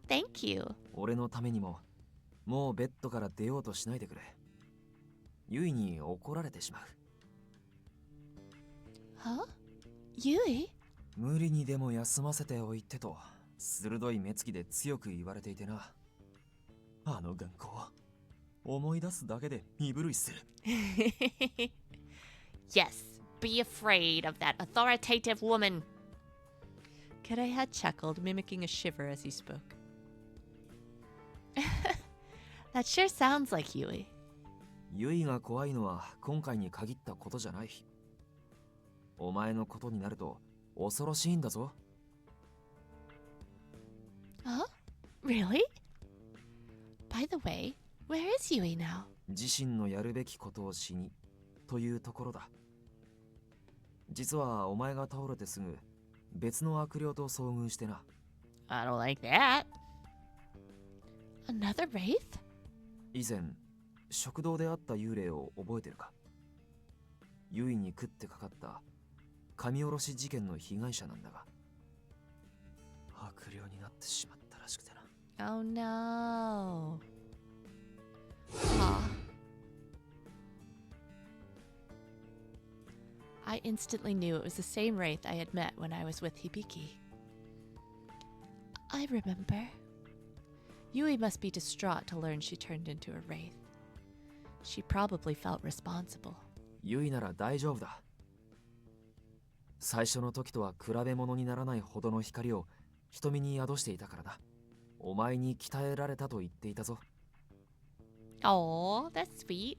Thank you. 俺のためにも、もうベッドから出ようとしないでくれ。ユイに怒られてしまう。 Huh? Yui? 無理にでも休ませておいてと、鋭い目つきで強く言われていてな。あの頑固。思い出すだけで身震いする。Yes, be afraid of that authoritative woman. Kureha chuckled, mimicking a shiver as he spoke. That sure sounds like Yui. ユイが怖いのは今回に限ったことじゃない。お前のことになると恐ろしいんだぞ。 Huh? Really? By the way, where is Yui now? 自身のやるべきことをしにというところだ。実はお前が倒れてすぐ別の悪霊と遭遇してな。 I don't like that. Another wraith? 以前食堂で会った幽霊を覚えてるか？ユイに食ってかかった神殺し事件の被害者なんだが、悪霊になってしまったらしくてな。 Oh no. Huh. I instantly knew it was the same wraith I had met when I was with Hibiki. I remember. Yui must be distraught to learn she turned into a wraith. She probably felt responsible. ユイなら大丈夫だ。最初の時とは比べ物にならないほどの光を瞳に宿していたからな。お前に鍛えられたと言っていたぞ。 Oh, that's sweet.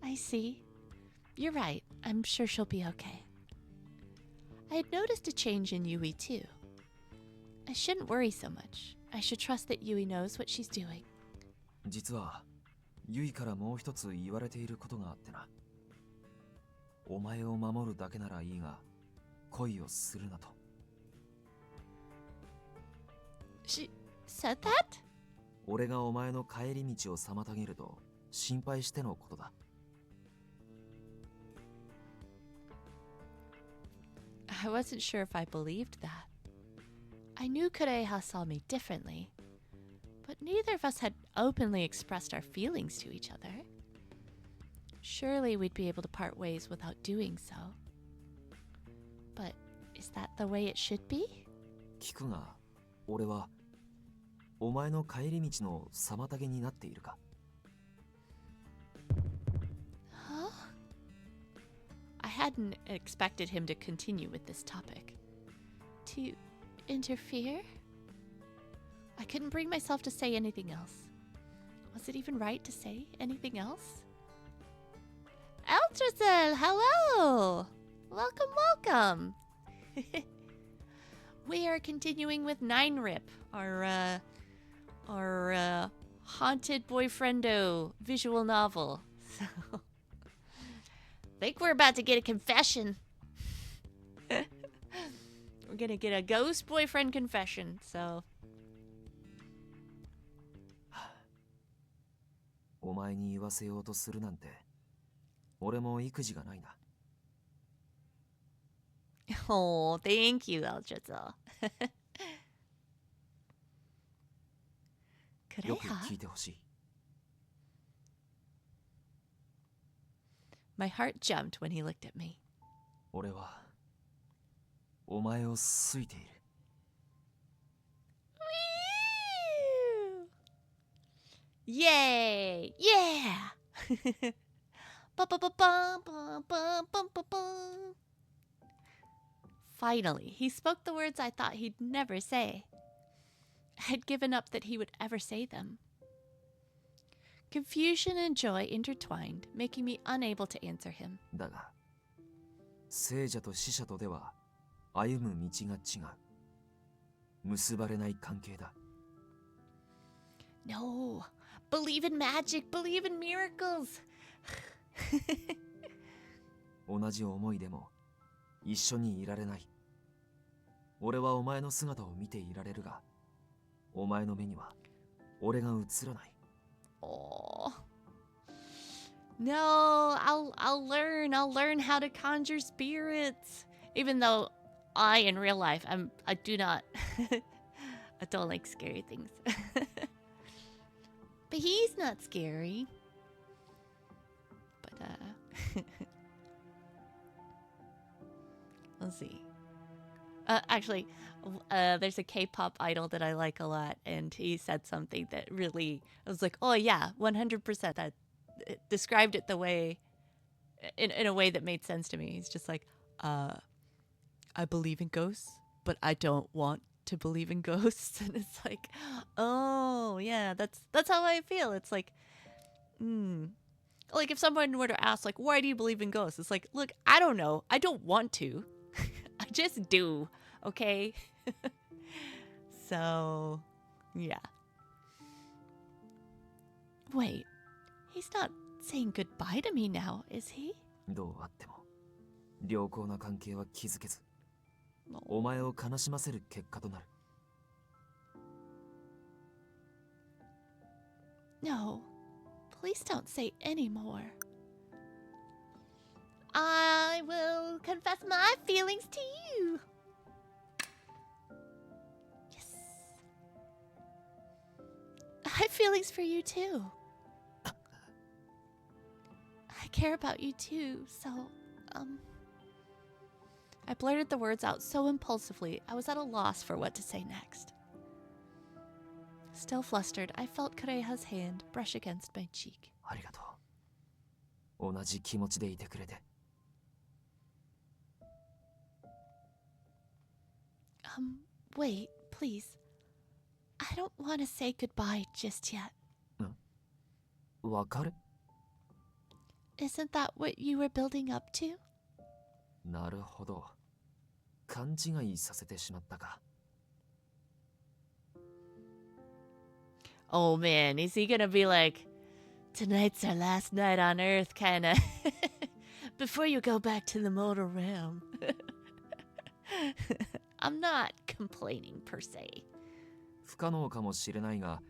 I see. You're right. I'm sure she'll be okay. I had noticed a change in Yui too. I shouldn't worry so much. I should trust that Yui knows what she's doing. 実はユイからもう一つ言われていることがあってな。お前を守るだけならいいが恋をするなと。 She said that? 俺がお前の帰り道を妨げると心配してのことだ。 I wasn't sure if I believed that. I knew Kureha saw me differently, but neither of us had openly expressed our feelings to each other. Surely we'd be able to part ways without doing so. But Is that the way it should be? 聞くが、俺はお前の帰り道の妨げになっているか？ Huh? I hadn't expected him to continue with this topic. To interfere? I couldn't bring myself to say anything else. Was it even right to say anything else? Eltrazel, hello! Welcome, welcome! We are continuing with R.I.P, our haunted boyfriendo visual novel. So, I think we're about to get a confession. We're gonna get a ghost boyfriend confession, so. お前に言わせようとするなんて、俺も育児がないな。Oh, thank you, Eltrazel. よく聞いてほしい。My heart jumped when he looked at me. 俺はお前を好いている。Yay! Yeah! Finally, he spoke the words I thought he'd never say. I had given up that he would ever say them. Confusion and joy intertwined, making me unable to answer him. だが、聖者と死者とでは歩む道が違う。結ばれない関係だ。No, believe in magic, believe in miracles. 同じ思いでも一緒にいられない。俺はお前の姿を見ていられるが、お前の目には俺が映らない。Oh. No, I'll learn how to conjure spirits. Even though in real life I don't like scary things. But he's not scary. But let's see. Actually, there's a K-pop idol that I like a lot, and he said something that really, I was like, oh yeah, 100%. That it described it the way, in a way that made sense to me. He's just like, I believe in ghosts, but I don't want to believe in ghosts. And it's like, oh yeah, that's how I feel. It's like, like if someone were to ask, like, why do you believe in ghosts? It's like, look, I don't know. I don't want to. I just do. Okay? So, yeah. Wait, he's not saying goodbye to me now, is he? どうあっても良好な関係は築けず、お前を悲しませる結果となる。No, please don't say any more. I will confess my feelings to you. Yes. I have feelings for you too. I care about you too, so, I blurted the words out so impulsively, I was at a loss for what to say next. Still flustered, I felt Kureha's hand brush against my cheek. ありがとう。同じ気持ちでいてくれて。Wait, please. I don't want to say goodbye just yet. 別れ？ Isn't that what you were building up to? なるほど。勘違いさせてしまったか。Oh man, is he gonna be like, tonight's our last night on Earth, kinda, before you go back to the mortal realm? I'm not complaining per se. 不可能かもしれないが、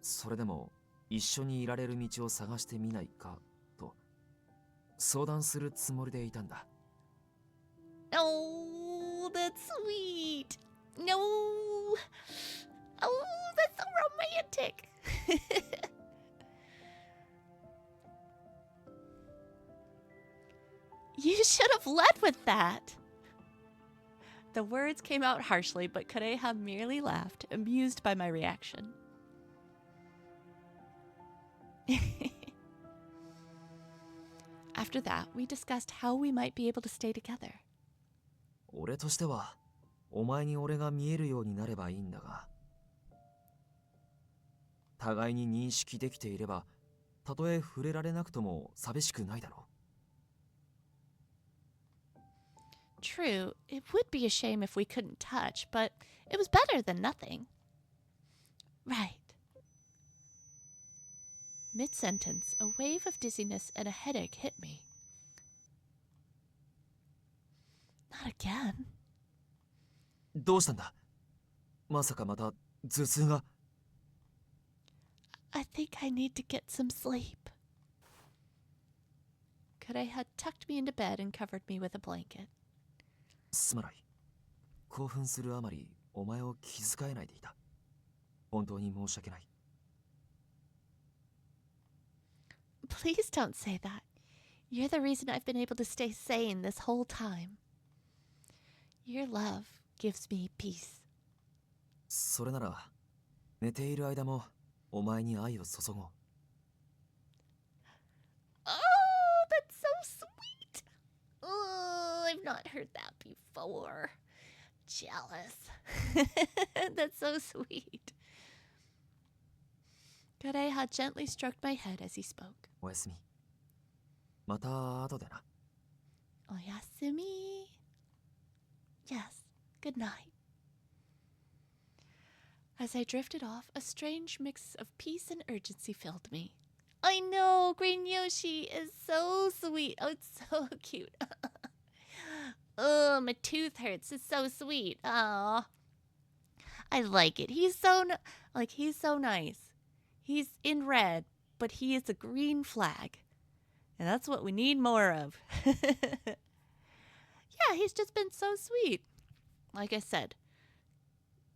それでも一緒にいられる道を探してみないかと相談するつもりでいたんだ。Oh, that's sweet. No. Oh, that's so romantic. You should have led with that. The words came out harshly, but Kureha merely laughed, amused by my reaction. After that, we discussed how we might be able to stay together. 俺としてはお前に俺が見えるようになればいいんだが、互いに認識できていればたとえ触れられなくとも寂しくないだろう。 True, it would be a shame if we couldn't touch, but it was better than nothing. Right. Mid-sentence, a wave of dizziness and a headache hit me. Not again. どうしたんだ？まさかまた頭痛が。 I think I need to get some sleep. Kureha tucked me into bed and covered me with a blanket. すまない。興奮するあまりお前を気遣えないでいた。本当に申し訳ない。 Please don't say that. You're the reason I've been able to stay sane this whole time. Your love gives me peace. それなら寝ている間もお前に愛を注ごう。 Oh, that's so sweet. Oh, I've not heard that before. Jealous. That's so sweet. Kureha gently stroked my head as he spoke. おやすみ。また後でな。 Oyasumi. Yes, good night. As I drifted off, a strange mix of peace and urgency filled me. I know, Green Yoshi is so sweet. Oh, it's so cute. Oh, my tooth hurts. It's so sweet. Aw. I like it. He's so nice. He's in red, but he is a green flag. And that's what we need more of. Yeah, he's just been so sweet. Like I said,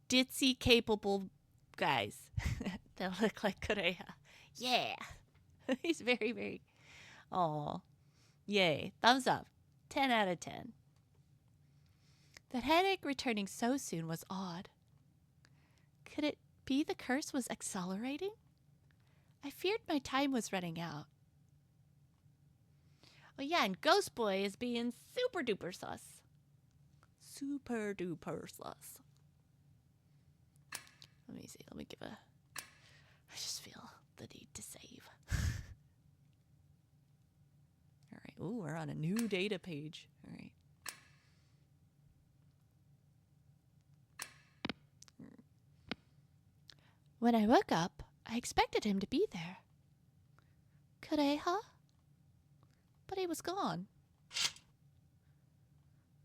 ditzy capable guys that look like Kureha. Yeah. He's very, very... Aw. Yay. Thumbs up. 10 out of 10. The headache returning so soon was odd. Could it be the curse was accelerating? I feared my time was running out. Oh yeah, and Ghost Boy is being super duper sus. Super duper sus. Let me see. Let me give a... I just feel the need to save. All right. Ooh, we're on a new data page. All right. When I woke up, I expected him to be there. Kureha? But he was gone.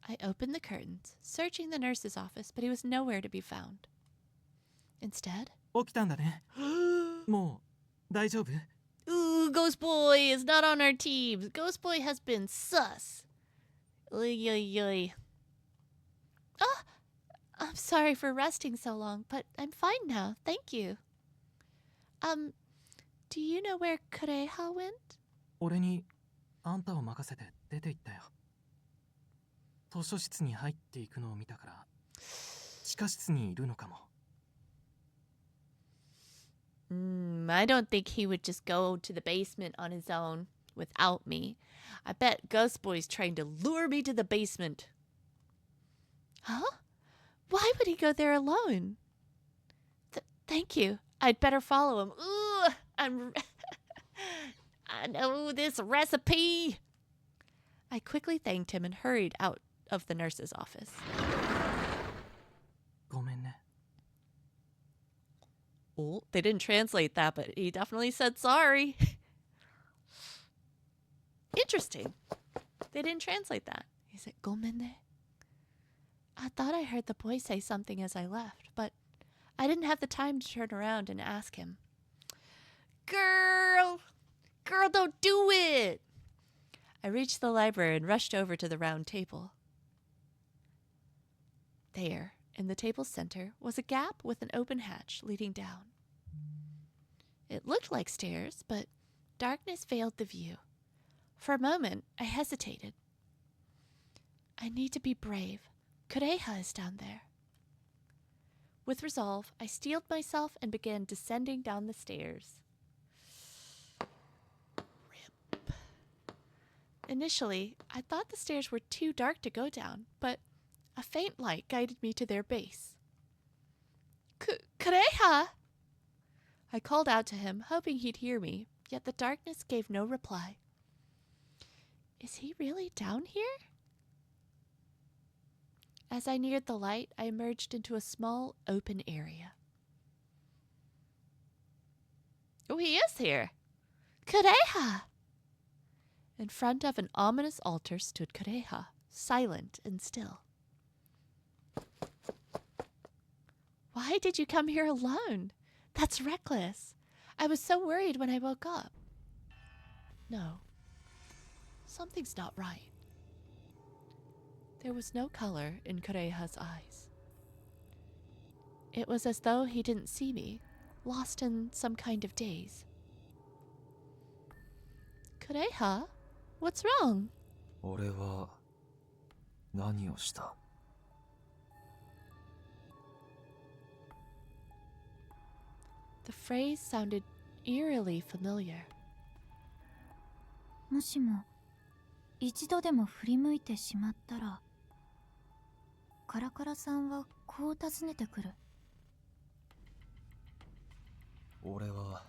I opened the curtains, searching the nurse's office, but he was nowhere to be found. Instead... 起きたんだね。もう大丈夫？ Ooh, Ghost Boy is not on our team. Ghost Boy has been sus. Oy, oy, oy. Ah, I'm sorry for resting so long, but I'm fine now. Thank you. Do you know where Kureha went? 俺にあんたを任せて出て行ったよ。図書室に入っていくのを見たから地下室にいるのかも。I don't think he would just go to the basement on his own without me. I bet Ghost Boy's trying to lure me to the basement. Huh? Why would he go there alone? Thank you. I'd better follow him. Ooh, I know this recipe. I quickly thanked him and hurried out of the nurse's office. ごめんね。 Oh, they didn't translate that, but he definitely said sorry. Interesting. They didn't translate that. He said, ごめんね. I thought I heard the boy say something as I left, but I didn't have the time to turn around and ask him. Girl, don't do it. I reached the library and rushed over to the round table. There, in the table's center, was a gap with an open hatch leading down. It looked like stairs, but darkness veiled the view. For a moment, I hesitated. I need to be brave. Kureha is down there. With resolve, I steeled myself and began descending down the stairs. R.I.P. Initially, I thought the stairs were too dark to go down, but a faint light guided me to their base. Kureha! I called out to him, hoping he'd hear me, yet the darkness gave no reply. Is he really down here? As I neared the light, I emerged into a small, open area. Oh, he is here! Kureha! In front of an ominous altar stood Kureha, silent and still. Why did you come here alone? That's reckless. I was so worried when I woke up. No. Something's not right. There was no color in Kureha's eyes. It was as though he didn't see me, lost in some kind of daze. Kureha, what's wrong? 俺は何をした？ The phrase sounded eerily familiar. もしも一度でも振り向いてしまったら、カラカラさんはこう尋ねてくる。俺は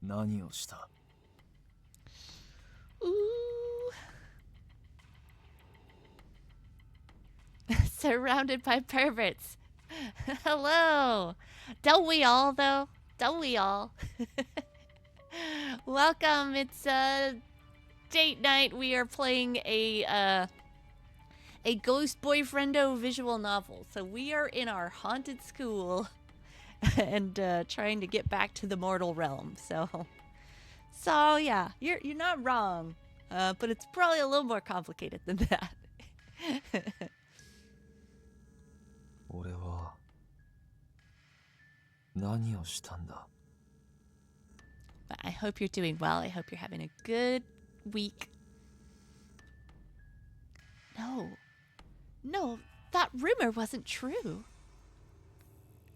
何をした？ Ooh. Surrounded by perverts. Hello. Don't we all, though? Don't we all? Welcome. It's date night. We are playing a ghost boyfriendo visual novel. So we are in our haunted school and trying to get back to the mortal realm. So yeah, you're not wrong, but it's probably a little more complicated than that. 俺は何をしたんだ？ But I hope you're doing well. I hope you're having a good week. No, that rumor wasn't true.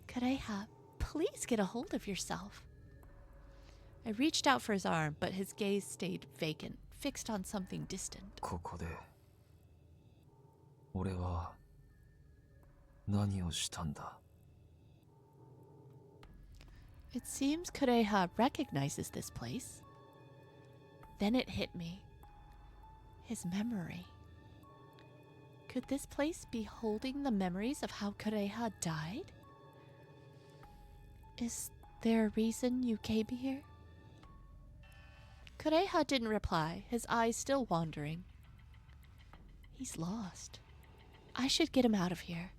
Kureha, please get a hold of yourself. I reached out for his arm, but his gaze stayed vacant, fixed on something distant. ここで俺は何をしたんだ？ It seems Kureha recognizes this place. Then it hit me. His memory. Could this place be holding the memories of how Kureha died? Is there a reason you came here? Kureha didn't reply, his eyes still wandering. He's lost. I should get him out of here.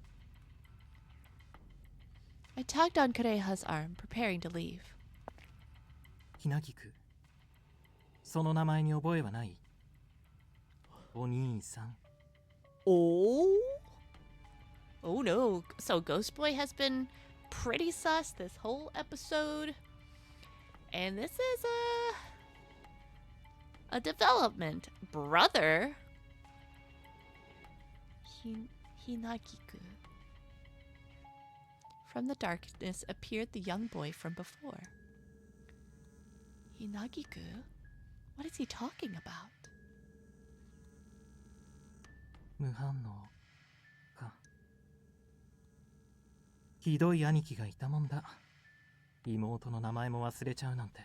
I tugged on Kureha's arm, preparing to leave. ひなぎく、その名前に覚えはない？お兄さん。 Oh no. So Ghost Boy has been pretty sus this whole episode. And this is a development. Brother. Hinagiku. From the darkness appeared the young boy from before. Hinagiku? What is he talking about? 無反応か。ひどい兄貴がいたもんだ。妹の名前も忘れちゃうなんて。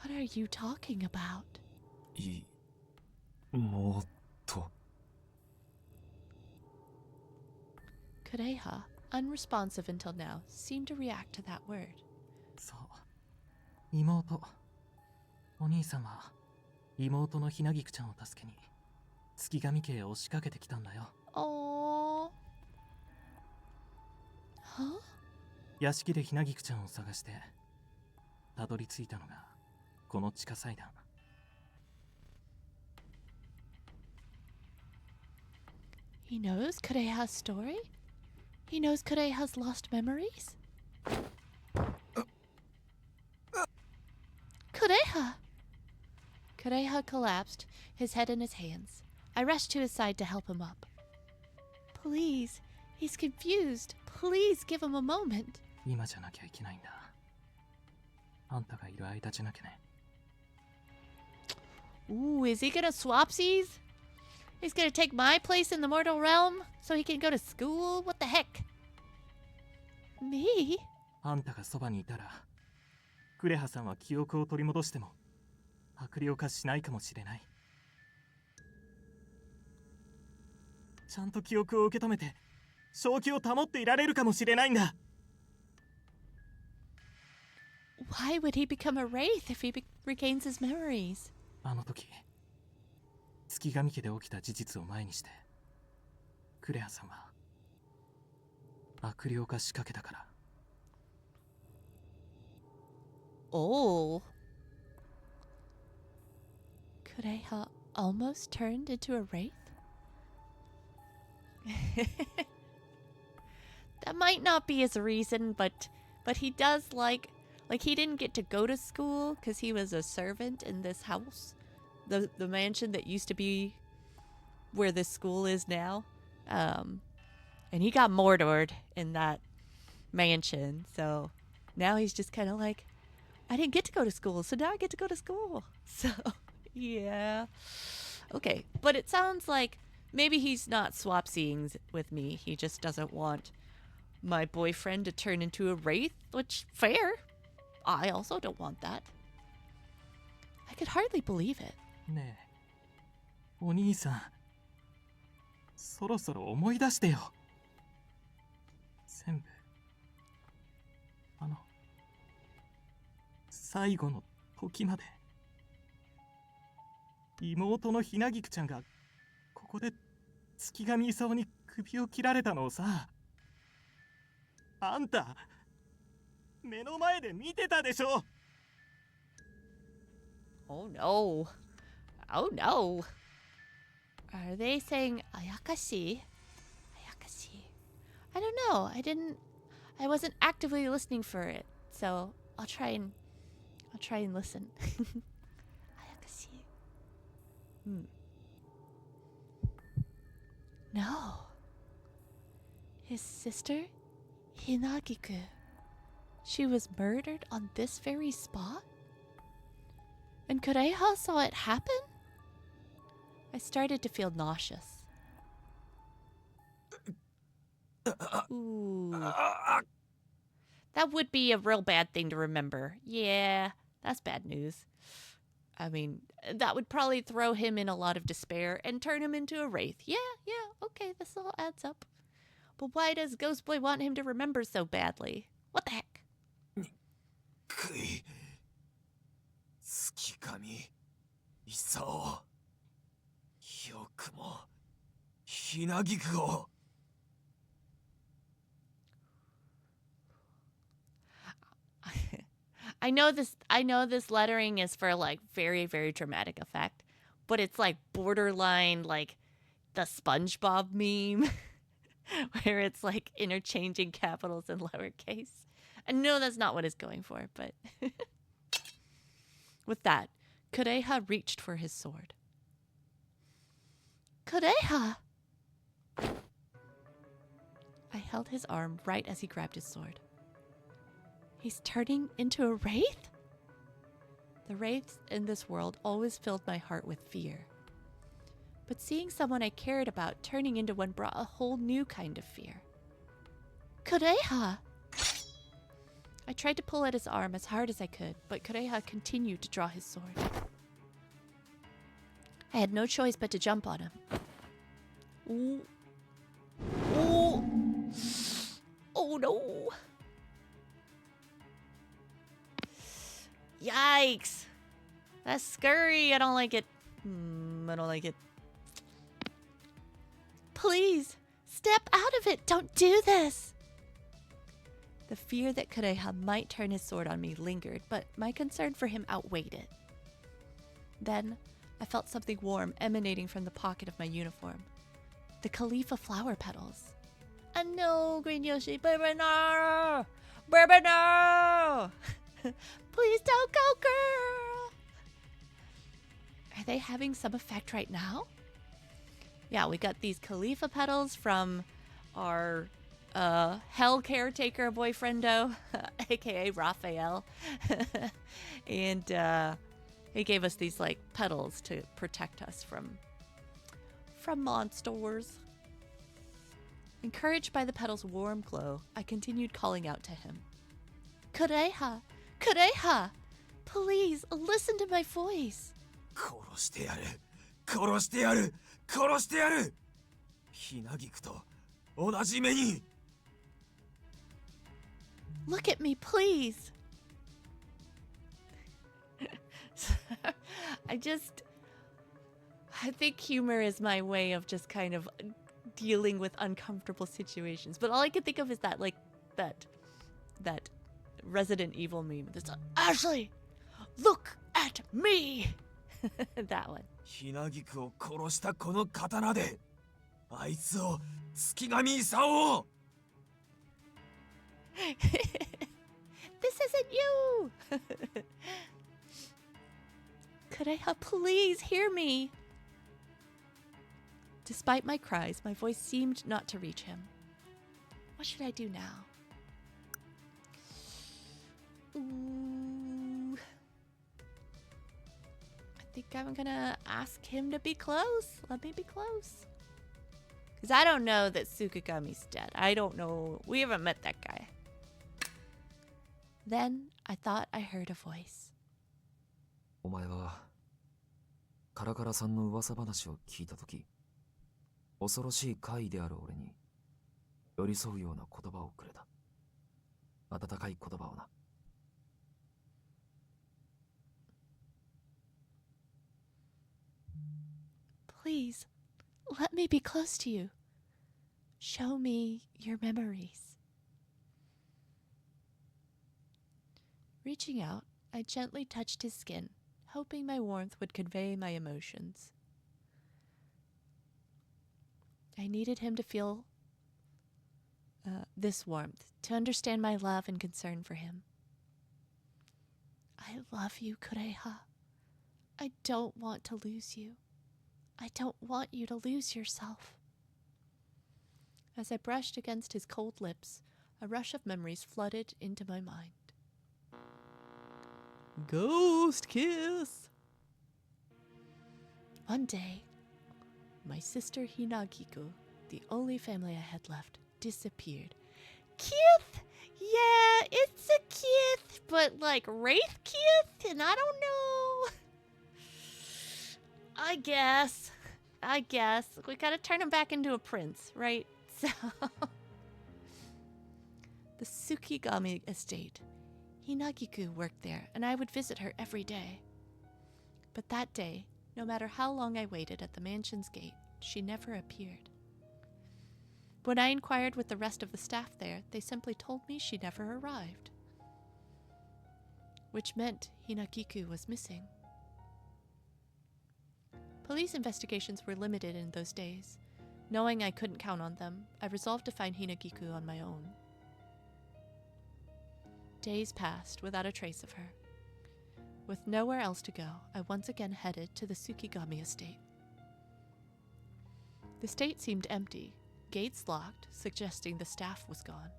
What are you talking about? 妹。 Kureha, unresponsive until now, seemed to react to that word. そう。妹。お兄さんは妹のひなぎくちゃんを助けに月神家へ押しかけてきたんだよ。Oh. Huh? 屋敷でひなぎくちゃんを探してたどり着いたのがこの地下祭壇。He knows Kureha's story? He knows Kureha's lost memories? Kureha! Kureha collapsed, his head in his hands. I rushed to his side to help him up. Please, he's confused. Please give him a moment. 今じゃなきゃいけないんだ。あんたがいる間じゃなきゃね。Ooh, is he gonna swapsies? He's gonna take my place in the mortal realm so he can go to school? What the heck? Me? あんたがそばにいたら、クレハさんは記憶を取り戻しても悪霊化しないかもしれない。ちゃんと記憶を受け止めて正気を保っていられるかもしれないんだ。Why would he become a wraith if he regains his memories? あの時月神家で起きた事実を前にしてクレハさんは悪霊化仕掛けたから。Oh. Kureha almost turned into a wraith? That might not be his reason, but he does like he didn't get to go to school because he was a servant in this house, the mansion that used to be where this school is now, and he got mortared in that mansion. So now he's just kind of like, I didn't get to go to school, so now I get to go to school. So yeah, okay, but it sounds like maybe he's not swapsying with me. He just doesn't want my boyfriend to turn into a wraith, which fair. I also don't want that. I could hardly believe it. ねえ、お兄さん、そろそろ思い出してよ。全部、最後の時まで。妹のひなぎくちゃんがここで月神功に首を切られたのをさ、あんた目の前で見てたでしょ。 Oh no. Oh no. Are they saying Ayakashi? Ayakashi. I don't know. I wasn't actively listening for it. So I'll try and listen. Ayakashi. No. His sister, Hinagiku. She was murdered on this very spot? And Kureha saw it happen? I started to feel nauseous. Ooh. That would be a real bad thing to remember. Yeah, that's bad news. I mean, that would probably throw him in a lot of despair and turn him into a wraith. Yeah, okay, this all adds up. But why does Ghost Boy want him to remember so badly? What the heck? 月神功よくもひなぎくを。I know this lettering is for like very, very dramatic effect, but it's like borderline like the SpongeBob meme where it's like interchanging capitals and lowercase. I know that's not what it's going for, but with that, Kureha reached for his sword. Kureha! I held his arm right as he grabbed his sword. He's turning into a wraith? The wraiths in this world always filled my heart with fear. But seeing someone I cared about turning into one brought a whole new kind of fear. Kureha! I tried to pull at his arm as hard as I could, but Kureha continued to draw his sword. I had no choice but to jump on him. Ooh. Ooh. Oh no! Yikes! That's scary. I don't like it. I don't like it. Please, step out of it. Don't do this. The fear that Kureha might turn his sword on me lingered, but my concern for him outweighed it. Then, I felt something warm emanating from the pocket of my uniform. The Khalifa flower petals. No, Green Yoshi, baby, no! Baby, no! Please don't go, girl! Are they having some effect right now? Yeah, we got these Khalifa petals from our hell caretaker boyfriendo, aka Raphael. And he gave us these like petals to protect us from monsters. Encouraged by the petal's warm glow, I continued calling out to him. Kureha! Kureha! Please, listen to my voice. 殺してやる殺してやる殺してやるひなぎくと同じ目に Look at me, please. I think humor is my way of just kind of dealing with uncomfortable situations. But all I can think of is that, like, that Resident Evil meme. That's Ashley, look at me. That one. ひなぎくを殺したこの刀であいつを月神功を This isn't you. Kureha, please hear me. Despite my cries, my voice seemed not to reach him. What should I do now? Ooh. I think I'm gonna ask him to be close. Let me be close. Because I don't know that Tsukigami's dead. I don't know. We haven't met that guy. Then I thought I heard a voice. お前はカラカラさんの噂話を聞いたとき恐ろしい怪異である俺に寄り添うような言葉をくれた温かい言葉をな Please, let me be close to you. Show me your memories. Reaching out, I gently touched his skin, hoping my warmth would convey my emotions. I needed him to feel this warmth, to understand my love and concern for him. I love you, Kureha. I don't want to lose you. I don't want you to lose yourself. As I brushed against his cold lips, a rush of memories flooded into my mind. Ghost kiss! One day, my sister Hinagiku, the only family I had left, disappeared. Kith! Yeah, it's a Kith, but like Wraith Kith? And I don't know. I guess. We gotta turn him back into a prince, right? So, the Tsukigami estate. Hinagiku worked there, and I would visit her every day. But that day, no matter how long I waited at the mansion's gate, she never appeared. When I inquired with the rest of the staff there, they simply told me she never arrived. Which meant Hinagiku was missing. Police investigations were limited in those days. Knowing I couldn't count on them, I resolved to find Hinagiku on my own. Days passed without a trace of her. With nowhere else to go, I once again headed to the Tsukigami estate. The estate seemed empty, gates locked, suggesting the staff was gone.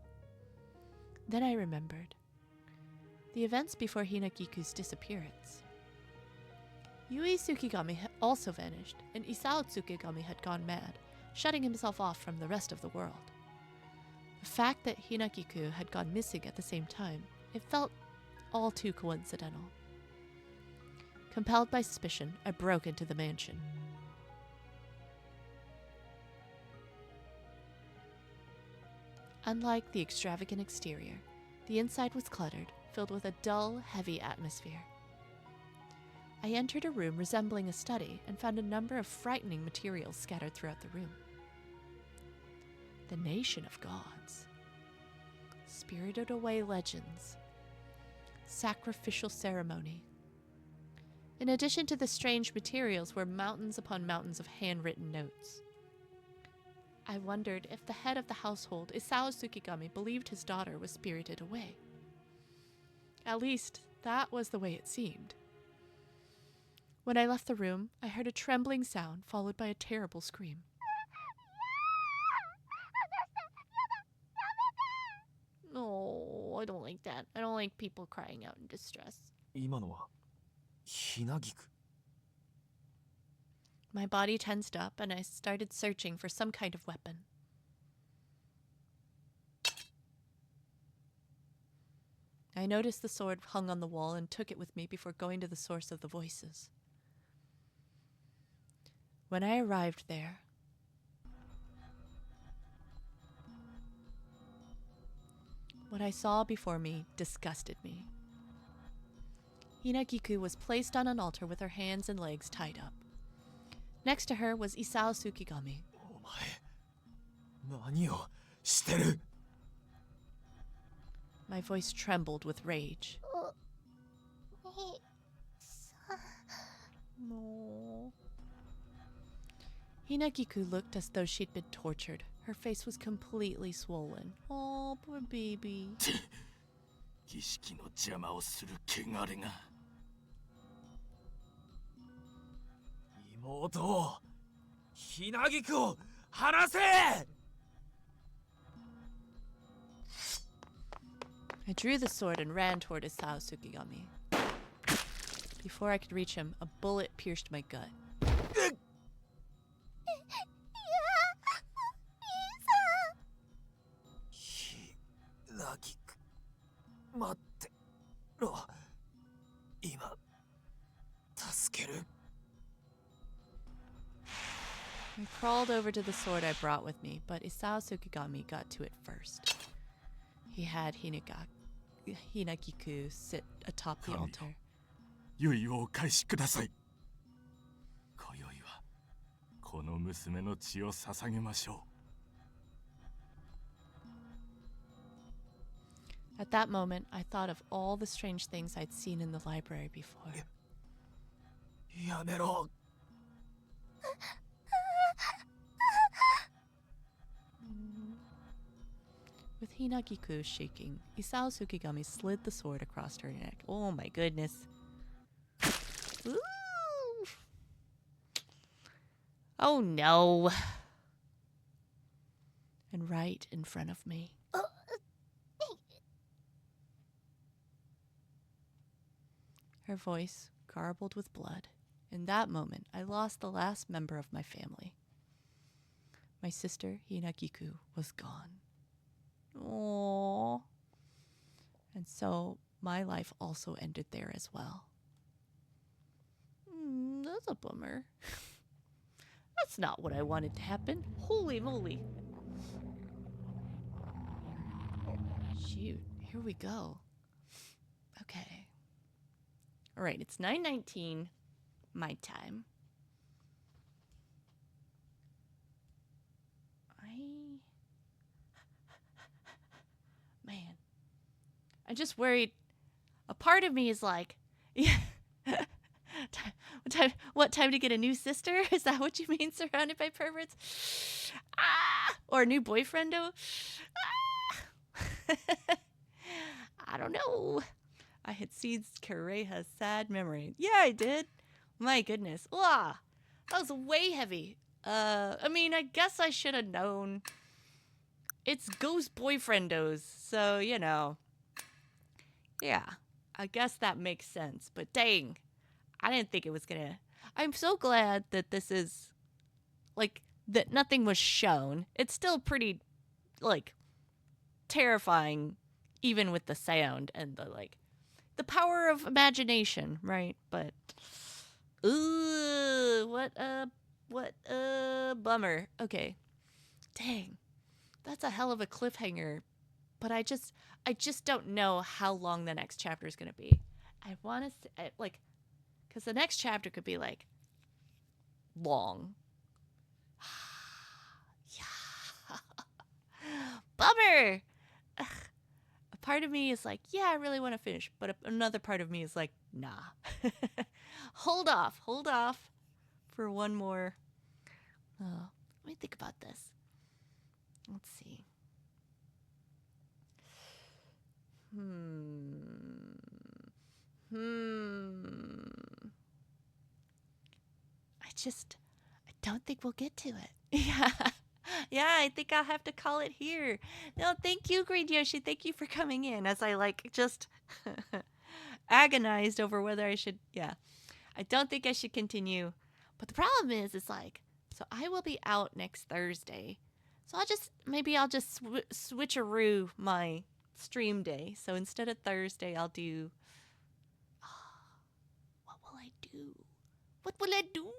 Then I remembered the events before Hinagiku's disappearance. Yui Tsukigami had also vanished, and Isao Tsukigami had gone mad, shutting himself off from the rest of the world. The fact that Hinagiku had gone missing at the same time, it felt all too coincidental. Compelled by suspicion, I broke into the mansion. Unlike the extravagant exterior, the inside was cluttered, filled with a dull, heavy atmosphere. I entered a room resembling a study and found a number of frightening materials scattered throughout the room. The nation of gods, spirited away legends, sacrificial ceremony. In addition to the strange materials were mountains upon mountains of handwritten notes. I wondered if the head of the household, Isao Tsukigami, believed his daughter was spirited away. At least, that was the way it seemed. When I left the room, I heard a trembling sound followed by a terrible scream. Oh, I don't like that. I don't like people crying out in distress. 今のはひなぎく。 My body tensed up and I started searching for some kind of weapon. I noticed the sword hung on the wall and took it with me before going to the source of the voices. When I arrived there, what I saw before me disgusted me. Hinagiku was placed on an altar with her hands and legs tied up. Next to her was Isao Tsukigami. お前、何をしてる? My voice trembled with rage. No. Hinagiku looked as though she'd been tortured. Her face was completely swollen. Oh, poor baby. 儀式の邪魔をする汚れが。妹を、ひなぎくを離せ! I drew the sword and ran toward Isao Tsukigami. Before I could reach him, a bullet pierced my gut. ひなぎく、待ってろ。今、助ける。 I crawled over to the sword I brought with me, but Isao Tsukigami got to it first. He had Hinagiku sit atop the altar. ゆいをお返しください。今宵はこの娘の血を捧げましょ At that moment, I thought of all the strange things I'd seen in the library before. う。やめろ。 With Hinagiku shaking, Isao Tsukigami slid the sword across her neck. Oh my goodness. Ooh. Oh no. And right in front of me. Her voice garbled with blood. In that moment, I lost the last member of my family. My sister, Hinagiku, was gone. Aww. And so my life also ended there as well. That's a bummer. That's not what I wanted to happen. Holy moly. Shoot, here we go. Okay. All right, it's 9:19 my time. Man, I'm just worried. A part of me is like, yeah, what time to get a new sister? Is that what you mean, surrounded by perverts? Ah! Or a new boyfriendo? Ah! I don't know. I had seen Kureha's sad memory. Yeah, I did. My goodness. Wow, that was way heavy. I mean, I guess I should have known. It's ghost boyfriendos, so, you know. Yeah, I guess that makes sense. But dang, I didn't think it was gonna... I'm so glad that this is, like, that nothing was shown. It's still pretty, like, terrifying, even with the sound and the, like, the power of imagination, right? But, ooh, what a bummer. Okay, dang. That's a hell of a cliffhanger, but I just don't know how long the next chapter is going to be. I want to, like, because the next chapter could be, like, long. Yeah. Bummer! Ugh. A part of me is like, yeah, I really want to finish, but another part of me is like, nah. Hold off for one more. Let me think about this. Let's see. don't think we'll get to it. Yeah. Yeah, I think I'll have to call it here. No, thank you, Green Yoshi. Thank you for coming in as I just agonized over whether I should. Yeah, I don't think I should continue. But the problem is like, so I will be out next Thursday. So maybe I'll just switcheroo my stream day. So instead of Thursday, I'll do. What will I do? What will I do?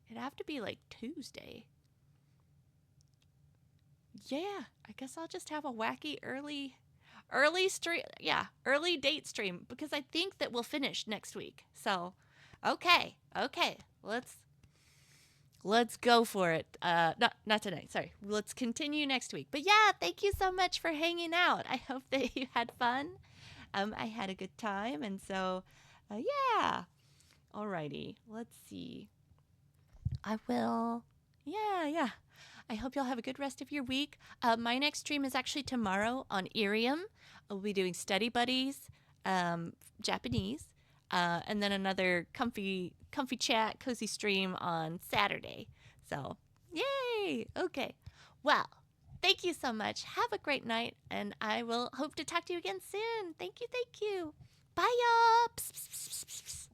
It'd have to be like Tuesday. Yeah, I guess I'll just have a wacky early stream. Yeah, early date stream because I think that we'll finish next week. So, okay, let's go for it. Not tonight. Sorry. Let's continue next week. But yeah, thank you so much for hanging out. I hope that you had fun. I had a good time, and so, yeah. Alrighty, let's see. I will. Yeah. I hope y'all have a good rest of your week. My next stream is actually tomorrow on Iriam. We'll be doing study buddies, Japanese, and then another comfy chat, cozy stream on Saturday. So, yay! Okay. Well, thank you so much. Have a great night, and I will hope to talk to you again soon. Thank you. Bye, y'all. Psst, psst, psst, psst.